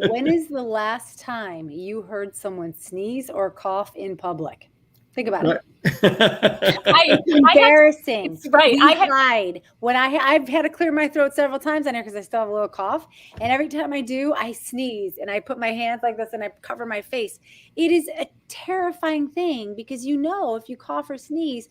When is the last time you heard someone sneeze or cough in public? Think about it. It's embarrassing. Right. I've had to clear my throat several times on here because I still have a little cough. And every time I do, I sneeze and I put my hands like this and I cover my face. It is a terrifying thing because if you cough or sneeze,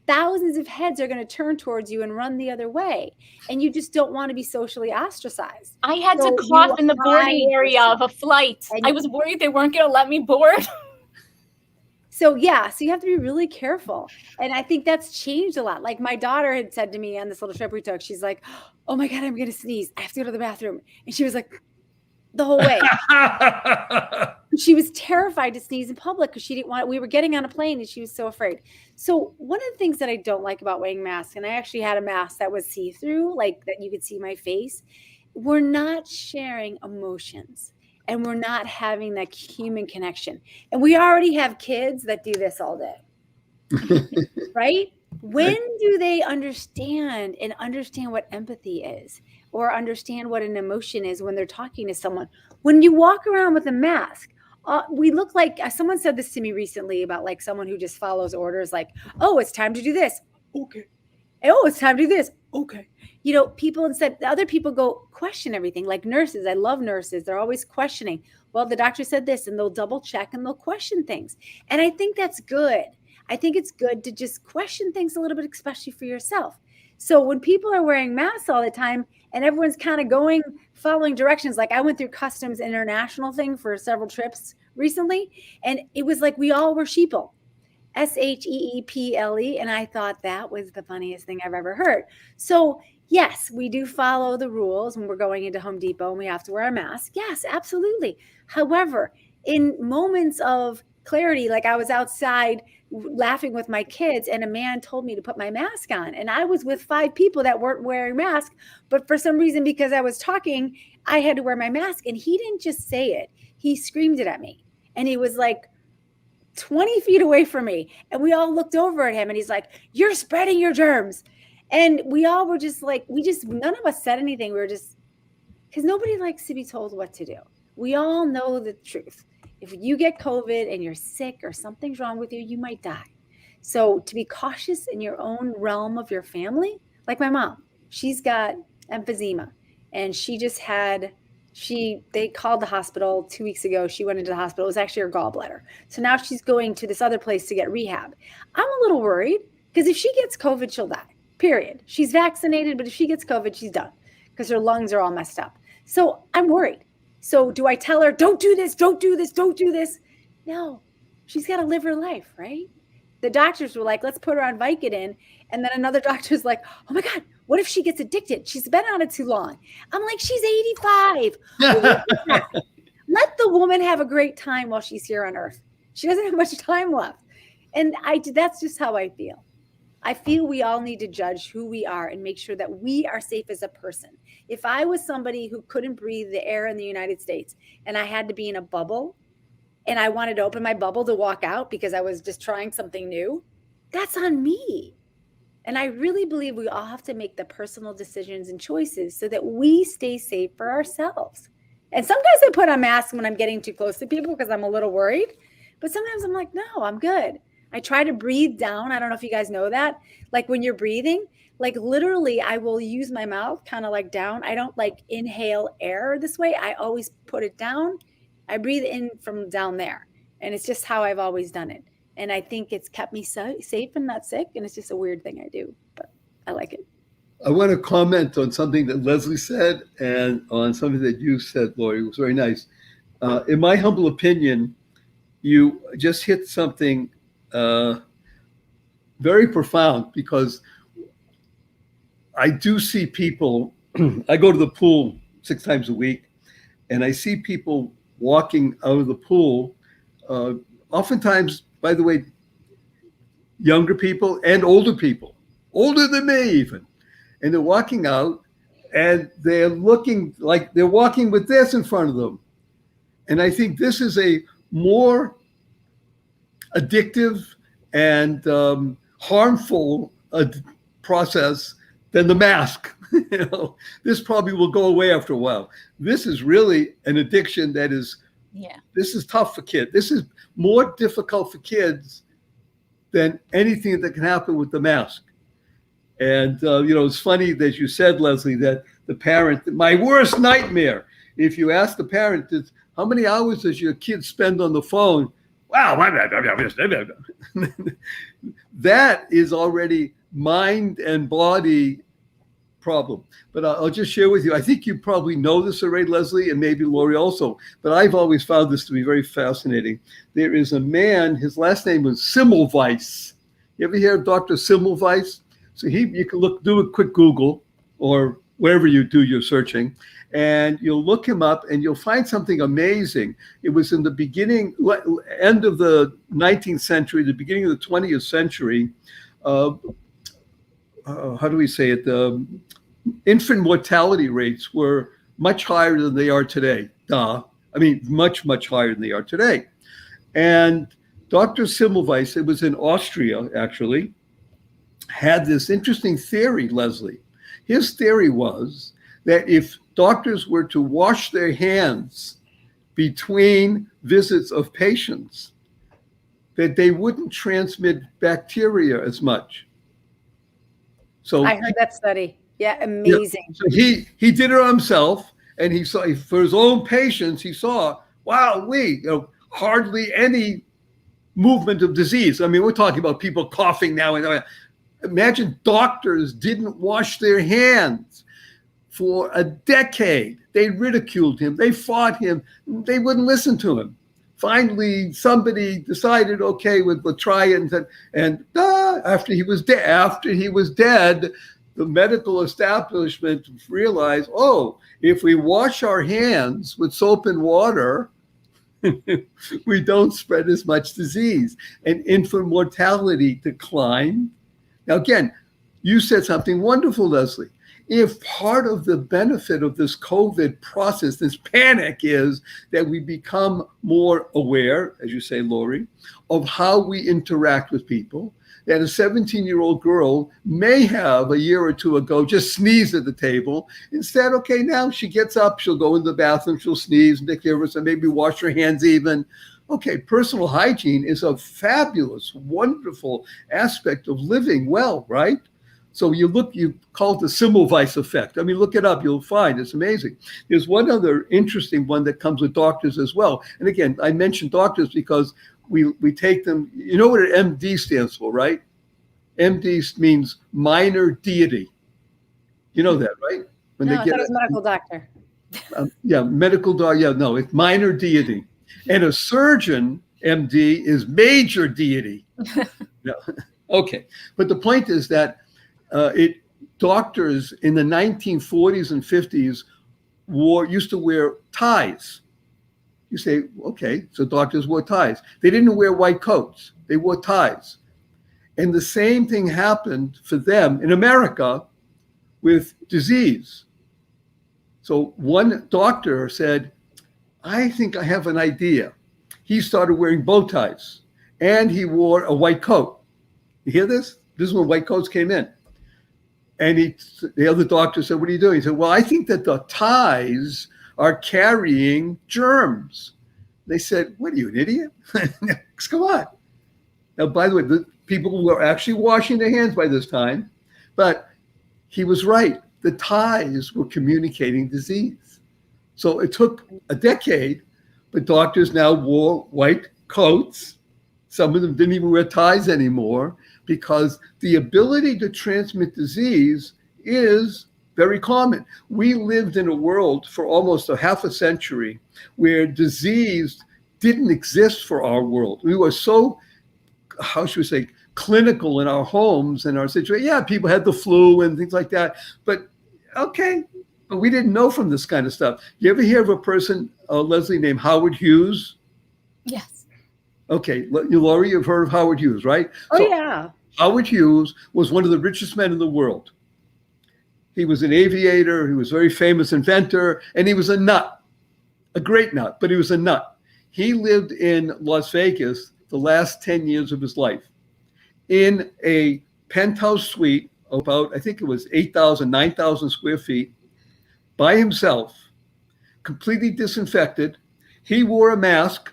thousands of heads are going to turn towards you and run the other way. And you just don't want to be socially ostracized. I had to cough in the boarding area of a flight. I was worried they weren't going to let me board. So you have to be really careful. And I think that's changed a lot. Like my daughter had said to me on this little trip we took, she's like, oh my God, I'm going to sneeze. I have to go to the bathroom. And she was like, the whole way. She was terrified to sneeze in public because she didn't want it. We were getting on a plane and she was so afraid. So one of the things that I don't like about wearing masks, and I actually had a mask that was see-through, like that you could see my face, we're not sharing emotions. And we're not having that human connection. And we already have kids that do this all day, right? When do they understand what empathy is or understand what an emotion is when they're talking to someone? When you walk around with a mask, we look like, someone said this to me recently about like someone who just follows orders like, oh, it's time to do this. Okay. Oh, it's time to do this. Okay. People other people go question everything, like nurses. I love nurses. They're always questioning. Well, the doctor said this, and they'll double check and they'll question things. And I think that's good. I think it's good to just question things a little bit, especially for yourself. So when people are wearing masks all the time and everyone's kind of following directions, like I went through customs international thing for several trips recently, and it was like we all were sheeple. SHEEPLE. And I thought that was the funniest thing I've ever heard. So yes, we do follow the rules when we're going into Home Depot and we have to wear a mask. Yes, absolutely. However, in moments of clarity, like I was outside laughing with my kids, and a man told me to put my mask on. And I was with 5 people that weren't wearing masks, but for some reason, because I was talking, I had to wear my mask. And he didn't just say it, he screamed it at me. And he was like 20 feet away from me. And we all looked over at him and he's like, "You're spreading your germs." And we all were just like, none of us said anything. We were just, because nobody likes to be told what to do. We all know the truth. If you get COVID and you're sick or something's wrong with you, you might die. So to be cautious in your own realm of your family, like my mom, she's got emphysema, and she just had, they called the hospital 2 weeks ago. She went into the hospital. It was actually her gallbladder. So now she's going to this other place to get rehab. I'm a little worried because if she gets COVID, she'll die, period. She's vaccinated, but if she gets COVID, she's done because her lungs are all messed up. So I'm worried. So do I tell her, don't do this, don't do this, don't do this? No, she's got to live her life, right? The doctors were like, let's put her on Vicodin. And then another doctor's like, oh my God, what if she gets addicted? She's been on it too long. I'm like, she's 85. Let the woman have a great time while she's here on earth. She doesn't have much time left. And that's just how I feel. I feel we all need to judge who we are and make sure that we are safe as a person. If I was somebody who couldn't breathe the air in the United States and I had to be in a bubble and I wanted to open my bubble to walk out because I was just trying something new, that's on me. And I really believe we all have to make the personal decisions and choices so that we stay safe for ourselves. And sometimes I put on masks when I'm getting too close to people because I'm a little worried. But sometimes I'm like, no, I'm good. I try to breathe down. I don't know if you guys know that. Like when you're breathing, like literally I will use my mouth kind of like down. I don't like inhale air this way. I always put it down. I breathe in from down there. And it's just how I've always done it. And I think it's kept me safe and not sick. And it's just a weird thing I do, but I like it. I want to comment on something that Leslie said and on something that you said, Lori. It was very nice. In my humble opinion, you just hit something very profound, because I do see people, I go to the pool 6 times a week, and I see people walking out of the pool, oftentimes, by the way, younger people and older people, older than me even, and they're walking out and they're looking like they're walking with this in front of them. And I think this is a more addictive and harmful process than the mask. This probably will go away after a while. This is really an addiction that is, this is tough for kids. This is more difficult for kids than anything that can happen with the mask. And, it's funny that you said, Leslie, that the parent, my worst nightmare, if you ask the parent, how many hours does your kid spend on the phone? Wow, that is already mind and body problem. But I'll just share with you, I think you probably know this already, Leslie, and maybe Lori also, but I've always found this to be very fascinating. There is a man, his last name was Semmelweis. You ever hear of Dr. Semmelweis? So you can do a quick Google or wherever you do your searching, and you'll look him up and you'll find something amazing. It was in the beginning, end of the 19th century, the beginning of the 20th century. How do we say it? Infant mortality rates were much higher than they are today. Much, much higher than they are today. And Dr. Semmelweis, it was in Austria actually, had this interesting theory, Leslie. His theory was that if doctors were to wash their hands between visits of patients, that they wouldn't transmit bacteria as much. So I heard that study. Yeah, amazing. Yeah, so he did it himself, and he saw for his own patients. He saw, wow, hardly any movement of disease. I mean, we're talking about people coughing now and then. Imagine doctors didn't wash their hands for a decade. They ridiculed him. They fought him. They wouldn't listen to him. Finally, somebody decided, okay, we'll try it. And after he was dead, the medical establishment realized, if we wash our hands with soap and water, we don't spread as much disease, and infant mortality declined. Now, again, you said something wonderful, Leslie. If part of the benefit of this COVID process, this panic, is that we become more aware, as you say, Lori, of how we interact with people, that a 17-year-old girl may have a year or two ago just sneezed at the table. Instead, okay, now she gets up, she'll go in the bathroom, she'll sneeze and take care of herself, maybe wash her hands even. Okay, personal hygiene is a fabulous, wonderful aspect of living well, right? So you call it the Semmelweis effect. I mean, look it up, you'll find it's amazing. There's one other interesting one that comes with doctors as well. And again, I mentioned doctors because we take them, you know what an MD stands for, right? MD means minor deity. You know that, right? When No, I thought it was medical doctor. Medical doctor. Yeah, no, it's minor deity. And a surgeon, MD, is major deity. No. Okay. But the point is that doctors in the 1940s and 50s used to wear ties. You say, okay, so doctors wore ties. They didn't wear white coats. They wore ties. And the same thing happened for them in America with disease. So one doctor said, I think I have an idea. He started wearing bow ties and he wore a white coat. You hear this? This is when white coats came in. And the other doctor said, what are you doing? He said, well, I think that the ties are carrying germs. They said, what are you, an idiot? Come on. Now, by the way, the people were actually washing their hands by this time, but he was right. The ties were communicating disease. So it took a decade, but doctors now wore white coats. Some of them didn't even wear ties anymore because the ability to transmit disease is very common. We lived in a world for almost a half a century where disease didn't exist for our world. We were so, how should we say, clinical in our homes and our situation. Yeah, people had the flu and things like that, but okay, but we didn't know from this kind of stuff. You ever hear of a person, Leslie, named Howard Hughes? Yes. Okay, Lori, you've heard of Howard Hughes, right? Oh, So yeah. Howard Hughes was one of the richest men in the world. He was an aviator, he was a very famous inventor, and he was a nut, a great nut, but he was a nut. He lived in Las Vegas the last 10 years of his life in a penthouse suite, about, I think it was 8,000, 9,000 square feet, by himself, completely disinfected. He wore a mask.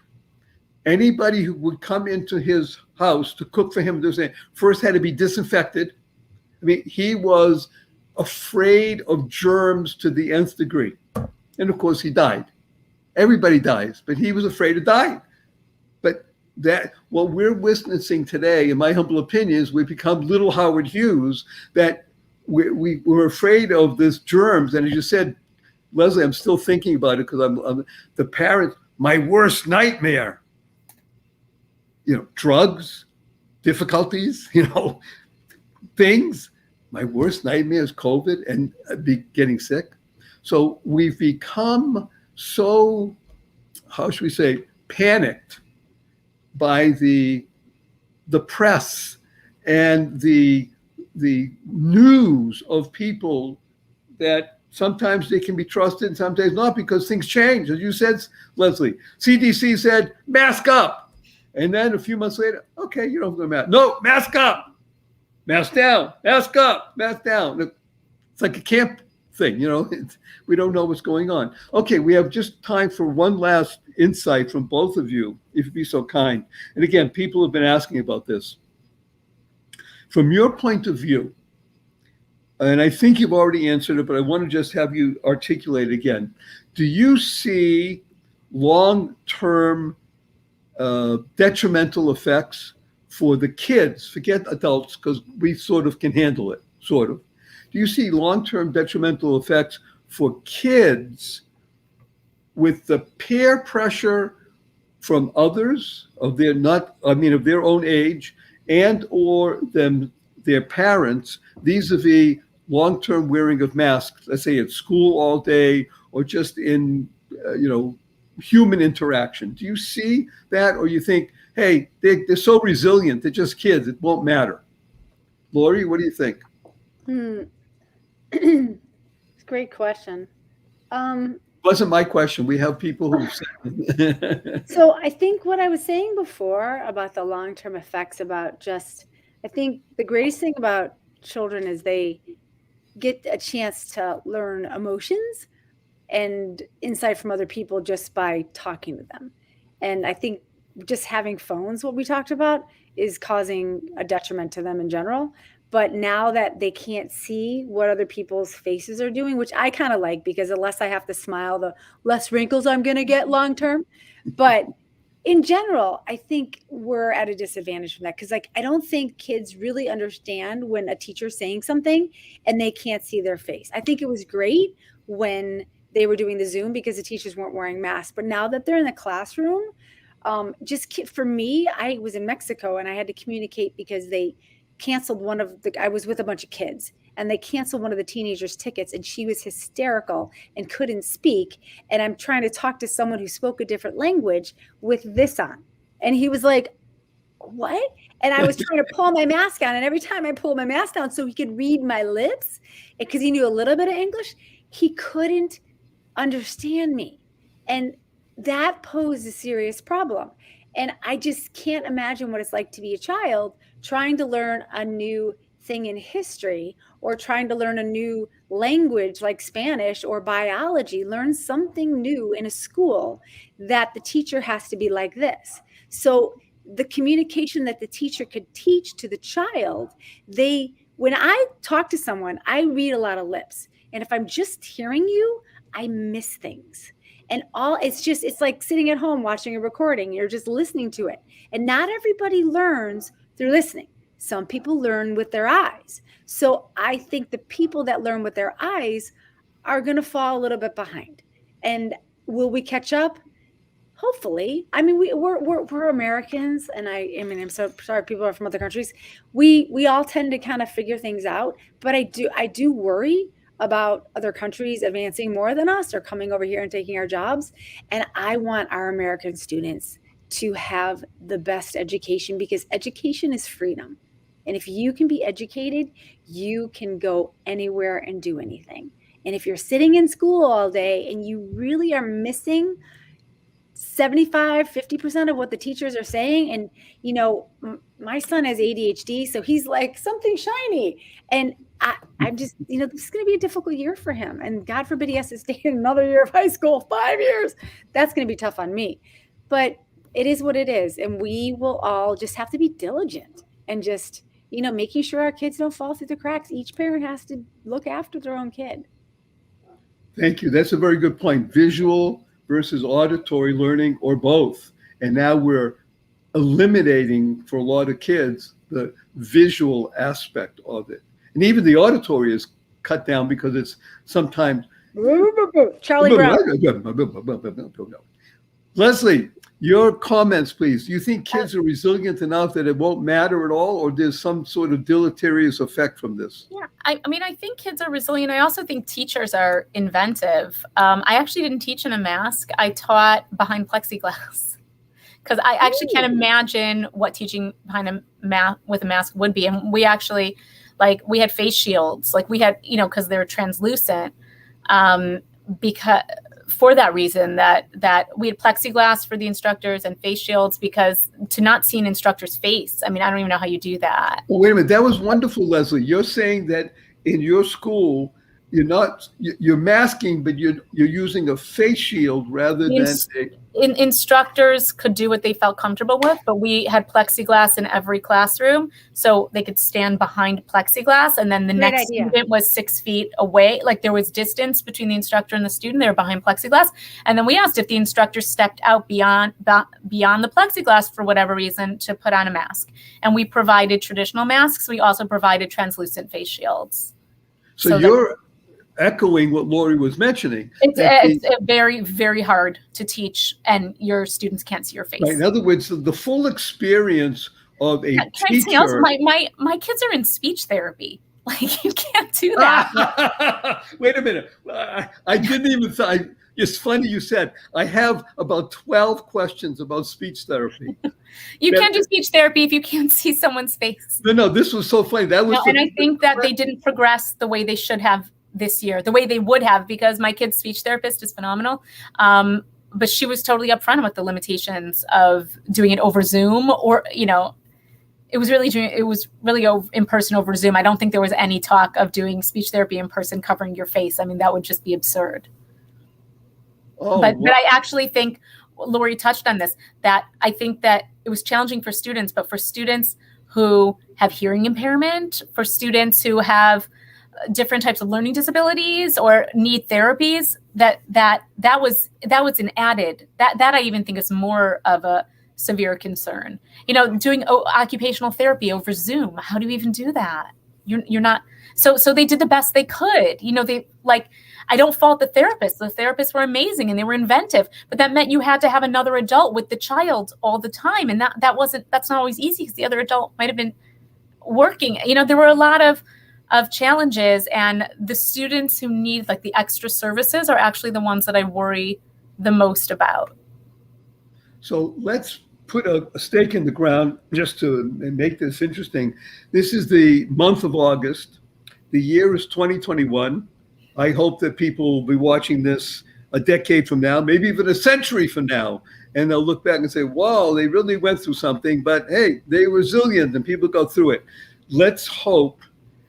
Anybody who would come into his house to cook for him first had to be disinfected. I mean, he was afraid of germs to the nth degree. And of course, he died. Everybody dies, but he was afraid of dying. But that what we're witnessing today, in my humble opinion, is we've become little Howard Hughes, that we're afraid of this germs. And as you said, Leslie, I'm still thinking about it because I'm the parent, my worst nightmare, drugs, difficulties, things. My worst nightmare is COVID and getting sick. So we've become so, how should we say, panicked by the press and the news of people that sometimes they can be trusted and sometimes not because things change. As you said, Leslie, CDC said, mask up. And then a few months later, okay, you don't have to mask. No, mask up, mask down, mask up, mask down. It's like a camp thing, we don't know what's going on. Okay, we have just time for one last insight from both of you, if you'd be so kind. And again, people have been asking about this. From your point of view, and I think you've already answered it, but I want to just have you articulate again. Do you see long-term detrimental effects for the kids? Forget adults, because we sort of can handle it, sort of. Do you see long-term detrimental effects for kids with the peer pressure from others of their own age and or their parents vis-a-vis long-term wearing of masks, let's say at school all day or just in human interaction. Do you see that, or you think, hey, they're so resilient, they're just kids, it won't matter? Lori, what do you think? It's a great question. Wasn't my question. We have people who So I think what I was saying before about the long-term effects about I think the greatest thing about children is they get a chance to learn emotions and insight from other people just by talking to them. And I think just having phones, what we talked about, is causing a detriment to them in general. But now that they can't see what other people's faces are doing, which I kind of like, because the less I have to smile, the less wrinkles I'm going to get long term. But in general, I think we're at a disadvantage from that, because I don't think kids really understand when a teacher's saying something and they can't see their face. I think it was great when they were doing the Zoom because the teachers weren't wearing masks. But now that they're in the classroom, for me, I was in Mexico and I had to communicate because they canceled I was with a bunch of kids and they canceled one of the teenagers' tickets, and she was hysterical and couldn't speak. And I'm trying to talk to someone who spoke a different language with this on. And he was like, what? And I was trying to pull my mask on. And every time I pulled my mask down so he could read my lips, because he knew a little bit of English, he couldn't understand me. And that posed a serious problem. And I just can't imagine what it's like to be a child trying to learn a new thing in history, or trying to learn a new language like Spanish or biology, learn something new in a school that the teacher has to be like this. So the communication that the teacher could teach to the child, when I talk to someone, I read a lot of lips. And if I'm just hearing you, I miss things. And it's like sitting at home watching a recording. You're just listening to it. And not everybody learns through listening. Some people learn with their eyes. So I think the people that learn with their eyes are going to fall a little bit behind. And will we catch up? Hopefully. I mean, we're Americans, and I'm so sorry people are from other countries. We all tend to kind of figure things out, but I do worry about other countries advancing more than us or coming over here and taking our jobs. And I want our American students to have the best education, because education is freedom. And if you can be educated, you can go anywhere and do anything. And if you're sitting in school all day and you really are missing 50% of what the teachers are saying, and my son has ADHD, so he's like something shiny, and I'm just, this is going to be a difficult year for him, and God forbid he has to stay in another year of high school, 5 years. That's going to be tough on me, but it is what it is, and we will all just have to be diligent and just making sure our kids don't fall through the cracks. Each parent has to look after their own kid. Thank you. That's a very good point. Visual versus auditory learning, or both. And now we're eliminating, for a lot of kids, the visual aspect of it. And even the auditory is cut down because it's sometimes Charlie Brown. Leslie, your comments, please. Do you think kids are resilient enough that it won't matter at all, or there's some sort of deleterious effect from this? Yeah, I think kids are resilient. I also think teachers are inventive. I actually didn't teach in a mask. I taught behind plexiglass, because I actually can't imagine what teaching behind with a mask would be. And we actually, we had face shields, we had, because they're translucent, because for that reason that we had plexiglass for the instructors and face shields, because to not see an instructor's face, I don't even know how you do that. Well, wait a minute. That was wonderful, Leslie. You're saying that in your school, you're masking, but you're using a face shield rather than instructors could do what they felt comfortable with, but we had plexiglass in every classroom, so they could stand behind plexiglass, and then the next student was 6 feet away. There was distance between the instructor and the student. They were behind plexiglass, and then we asked if the instructor stepped out beyond the plexiglass for whatever reason to put on a mask. And we provided traditional masks. We also provided translucent face shields. So you're echoing what Lori was mentioning. It's very, very hard to teach, and your students can't see your face. Right. In other words, the full experience of a teacher. My kids are in speech therapy. You can't do that. Wait a minute. I didn't even It's funny you said, I have about 12 questions about speech therapy. You can't do speech therapy if you can't see someone's face. No, this was so funny. That was No, and I think that they didn't progress the way they should have this year, the way they would have, because my kid's speech therapist is phenomenal. But she was totally upfront with the limitations of doing it over Zoom, or, it was really in person over Zoom. I don't think there was any talk of doing speech therapy in person covering your face. I mean, that would just be absurd. Oh, but wow. I actually think Lori touched on this, that I think that it was challenging for students, but for students who have hearing impairment, for students who have different types of learning disabilities or need therapies, that was an added, that I even think is more of a severe concern. Doing occupational therapy over Zoom, how do you even do that? You're not, so they did the best they could. I don't fault the therapists. The therapists were amazing and they were inventive, but that meant you had to have another adult with the child all the time. And that's not always easy, because the other adult might've been working. There were a lot of challenges, and the students who need the extra services are actually the ones that I worry the most about. So let's put a stake in the ground just to make this interesting. This is the month of August. The year is 2021. I hope that people will be watching this a decade from now, maybe even a century from now, and they'll look back and say, wow, they really went through something, but hey, they're resilient and people go through it. Let's hope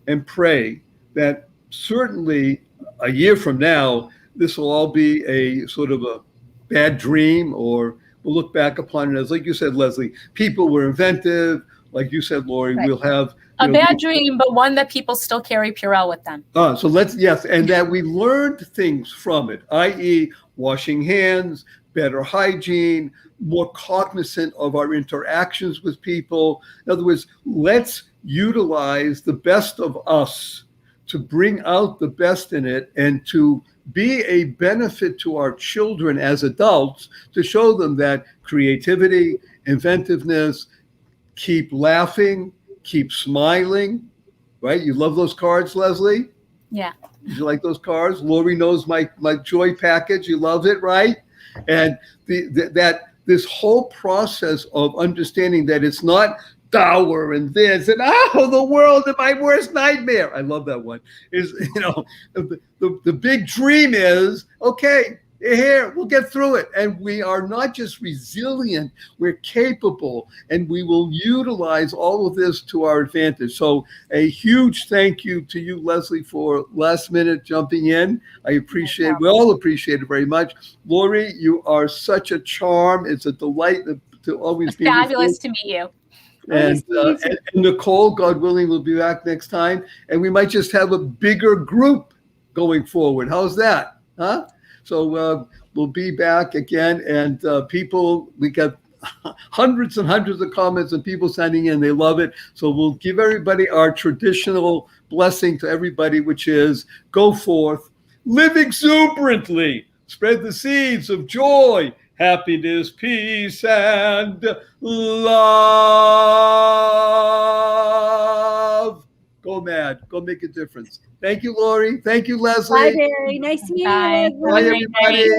and pray that certainly a year from now, this will all be a sort of a bad dream, or we'll look back upon it as, like you said, Leslie, people were inventive. Like you said, Lori, right. We'll have a bad dream, but one that people still carry Purell with them. Yes, and that we learned things from it, i.e. washing hands, better hygiene, more cognizant of our interactions with people. In other words, let's utilize the best of us to bring out the best in it and to be a benefit to our children as adults, to show them that creativity, inventiveness, keep laughing, keep smiling, right? You love those cards, Leslie? Yeah. Did you like those cards? Lori knows my joy package. You love it, right? And that this whole process of understanding that it's not dour and this and the world is my worst nightmare. I love that one. Is the big dream is, okay, here, we'll get through it. And we are not just resilient, we're capable, and we will utilize all of this to our advantage. So a huge thank you to you, Leslie, for last minute jumping in. I appreciate, we all appreciate it very much. Lori, you are such a charm. It's a delight to always be fabulous to meet you. And Nicole, God willing, will be back next time. And we might just have a bigger group going forward. How's that? Huh? So we'll be back again. And people, we got hundreds and hundreds of comments and people sending in. They love it. So we'll give everybody our traditional blessing to everybody, which is go forth, live exuberantly, spread the seeds of joy, happiness, peace, and love. Go mad. Go make a difference. Thank you, Lori. Thank you, Leslie. Bye, Barry. Nice to meet you. Bye. Bye, everybody.